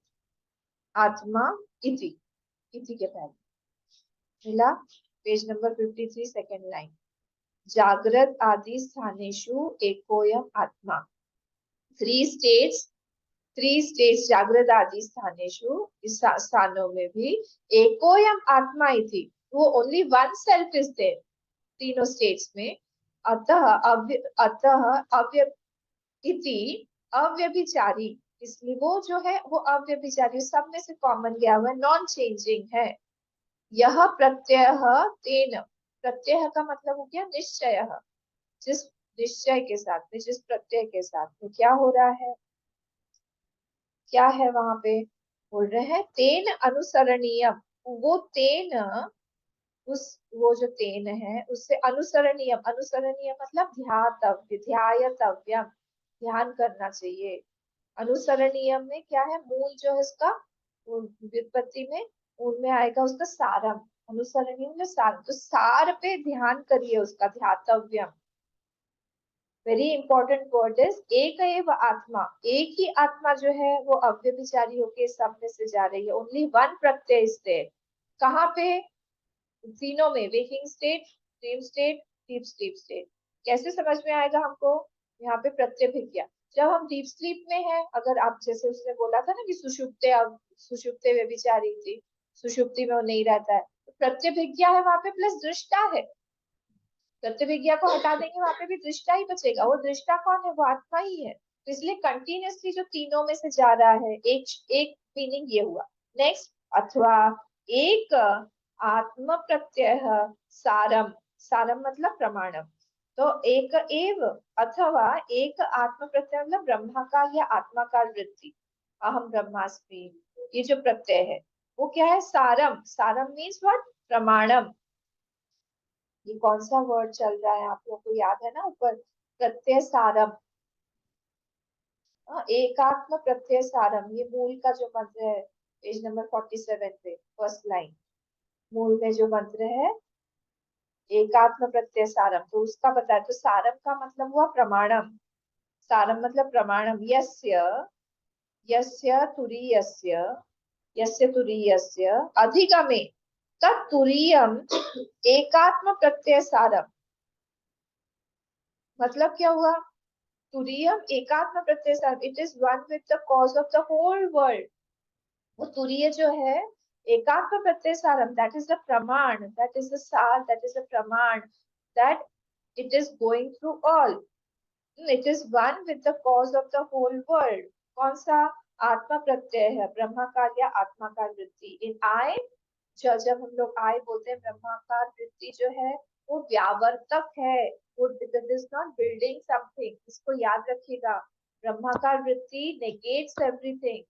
आत्मा इति, इति के पहले मिला, पेज नंबर 53 सेकेंड लाइन, जागृत आदि स्थानेषु एकोयम आत्मा, थ्री स्टेट्स, थ्री स्टेट्स जागृत आदि स्थानेषु, इस स्थानों में भी एकोयम आत्मा इति, वो only one self is there तीनों स्टेट्स में। अतः अव्य इति अव्यभिचारी, इसलिए वो जो है वो अव्यभिचारी, सब में से कॉमन गया हुआ, नॉन चेंजिंग है। यह प्रत्यय तेन, प्रत्यय का मतलब हो गया निश्चय, जिस निश्चय के साथ में, जिस प्रत्यय के साथ में क्या हो रहा है, क्या है वहां पे, बोल रहे हैं तेन अनुसरणीय, वो तेन, उस, वो जो तेन है उससे अनुसरणीय, अनुसरणीय मतलब ध्यातव्य, ध्यायतव्यम, ध्यान करना चाहिए। अनुसरणीय में क्या है, मूल जो है इसका, व्युत्पत्ति में मूल में आएगा उसका सारम, अनुसरणीय में सार, तो सार पे ध्यान करिए उसका, ध्यातव्यम। वेरी इंपॉर्टेंट वर्ड इज एक एव आत्मा, एक ही आत्मा जो है वो अव्यभिचारी होके सब में से जा रही है, only one Pratyaya is there. कहाँ पे, तीनों में, waking state, dream state, deep sleep state. कैसे समझ में आएगा हमको, यहाँ पे प्रत्यभिज्ञा, जब हम डीप स्लीप में है, अगर आप जैसे उसने बोला था ना कि सुषुप्ते, अब सुषुप्ते व्यभिचारी थी, सुषुप्ति में वो नहीं रहता है, तो प्रत्यभिज्ञा है वहां पे, प्लस दृष्टा है, प्रत्यभिज्ञा को हटा देंगे वहां पे भी दृष्टा ही बचेगा, वो दृष्टा कौन है, वो आत्मा ही है। तो इसलिए कंटिन्यूअसली जो तीनों में से जा रहा है, एक मीनिंग ये हुआ। नेक्स्ट, अथवा एक आत्म प्रत्यय सारम, सारम मतलब प्रमाणम, तो एक एव, अथवा एक आत्म प्रत्यय मतलब ब्रह्माकार या आत्माकार वृत्ति, अहम ब्रह्मास्मि, ये जो प्रत्यय है वो क्या है, सारम, सारम मीन्स व्हाट, प्रमाणम। ये कौन सा वर्ड चल रहा है आप लोग को याद है ना ऊपर, प्रत्यय सारम, एकात्म प्रत्यय सारम, ये मूल का जो मंत्र है, पेज नंबर 47 पे फर्स्ट लाइन, मूल में जो मंत्र है, एकात्म प्रत्यय सारम, तो उसका बताया। तो सारम का मतलब हुआ प्रमाणम। सारम मतलब प्रमाणम। यस्य यस्य तुरीयस्य यस्य तुरीयस्य अधिगमे तत्तुरीयम एकात्म प्रत्यय सारम। मतलब क्या हुआ? तुरीयम एकात्म प्रत्यय सारम, it is one with the cause of the whole world. वो तुरीय जो है एकात्म प्रत्यय सारम, दैट इज द प्रमाण, दैट इज द सार, दैट इज द प्रमाण, that it is going through all. It is one with the cause of the whole world. कौन सा? आत्मा प्रत्यय है, ब्रह्माकार या आत्माकार वृत्ति। इन आई, जब हम लोग आई बोलते हैं, ब्रह्माकार वृत्ति जो है वो व्यावर्तक है। वो it is not building something, इसको याद रखिएगा। ब्रह्माकार वृत्ति नेगेट्स एवरीथिंग।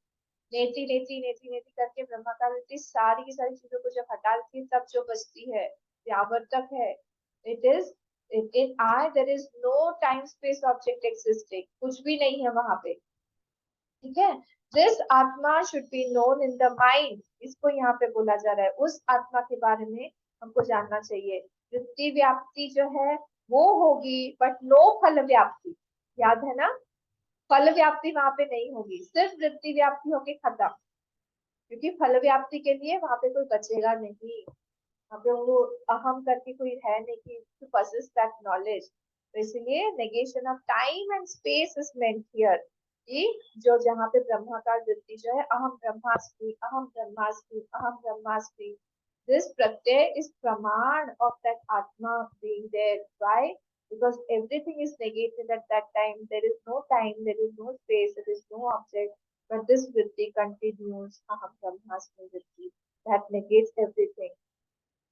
नेति नेति नेति नेति करके ब्रह्माकार वृत्ति सारी की सारी चीजों को जब हटा देती है तब जो बचती है व्यावर्तक है। It is in I there is no time space object existing, कुछ भी नहीं है वहां पे। ठीक है। दिस आत्मा should be known in the mind, इसको यहाँ पे बोला जा रहा है। उस आत्मा के बारे में हमको जानना चाहिए। वृत्ति व्याप्ति जो है वो होगी, बट नो फल व्याप्ति। याद है ना? फल व्याप्ति वहां पे नहीं होगी, सिर्फ वृत्ति व्याप्ति होके खत्म। क्योंकि फल व्याप्ति के लिए वहां पे कोई बचेगा नहीं। वहां पे वो अहम करके कोई है नहीं कि टू possess दैट नॉलेज। तो इसलिए negation of time and space is meant here, कि जो जहाँ पे ब्रह्माकार वृत्ति जो है, अहम ब्रह्मास्मि अहम ब्रह्मास्मि अहम ब्रह्मास्मि, this pratyay is praman of that atma being there. Why? Because everything is negated at that time. There is no time, there is no space, there is no object, but this vritti continues, aham brahmasmi vritti, that negates everything.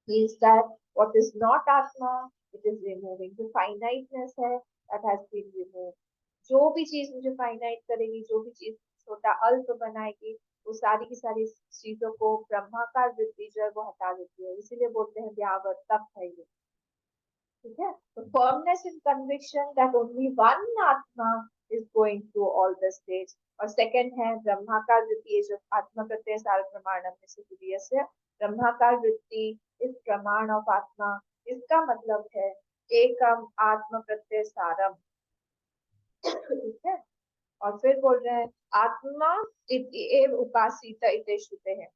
Means that what is not Atma, it is removing. जो finiteness है, that has been removed. जो भी चीज मुझे finite करेगी, जो भी चीज छोटा अल्प बनाएगी, वो सारी की सारी चीजों को ब्रह्माकार वृत्ति जो है वो हटा देती है। इसीलिए बोलते हैं व्यावर्तक है ये। ठीक है। तो firmness in conviction that only one आत्मा is going through all the stage. और सेकंड है ब्रह्माकार वृत्ति, जो आत्मा प्रत्यय सार प्रमाणम में से तुरीय से ब्रह्माकार वृत्ति इस प्रमाण ऑफ आत्मा। इसका मतलब है एकम आत्म प्रत्यय सारम। ठीक है। और फिर बोल रहे हैं आत्मा एव उपासित इति श्रुते है।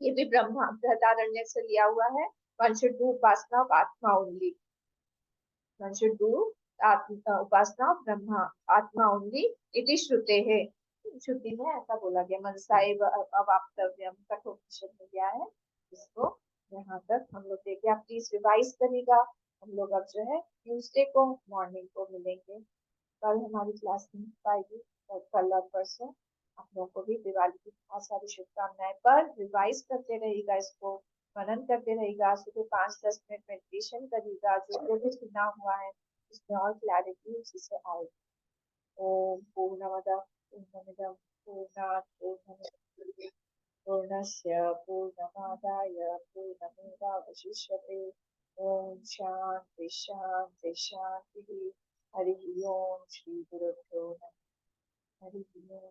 ये भी ब्रह्मा बृहदारण्यक से लिया हुआ है। One should do Upasana of आत्मा ओनली, one should do उपासना ब्रह्मा आत्मा ओनली इति श्रुते है। श्रुति में ऐसा बोला गया। मनसाएव अवाप्तव्यम कठोपनिषद में गया है। इसको यहाँ तक हम लोग देखे। आप प्लीज रिवाइज करिएगा। हम लोग अब जो है ट्यूसडे को मॉर्निंग को मिलेंगे। कल हमारी क्लास नहीं हो पाएगी, और कल और परसों आप लोगों को भी दिवाली की बहुत सारी शुभकामनाएं। पर रिवाइज करते रहेगा, इसको मनन करते रहेगा। सुबह 5-10 मिनट मेडिटेशन करिएगा। जो भी सुना हुआ है उसमें और क्लैरिटी उसी से आए। ओम पूर्णमद पूर्णमिदं पूर्णात् पूर्णमुदच्यते पूर्णस्य पूर्णमादाय पूर्णमेवावशिष्यते। ओम शांति शांति शांति। हरि ओम। श्री गुरुभ्यो नमः। हरि ओम।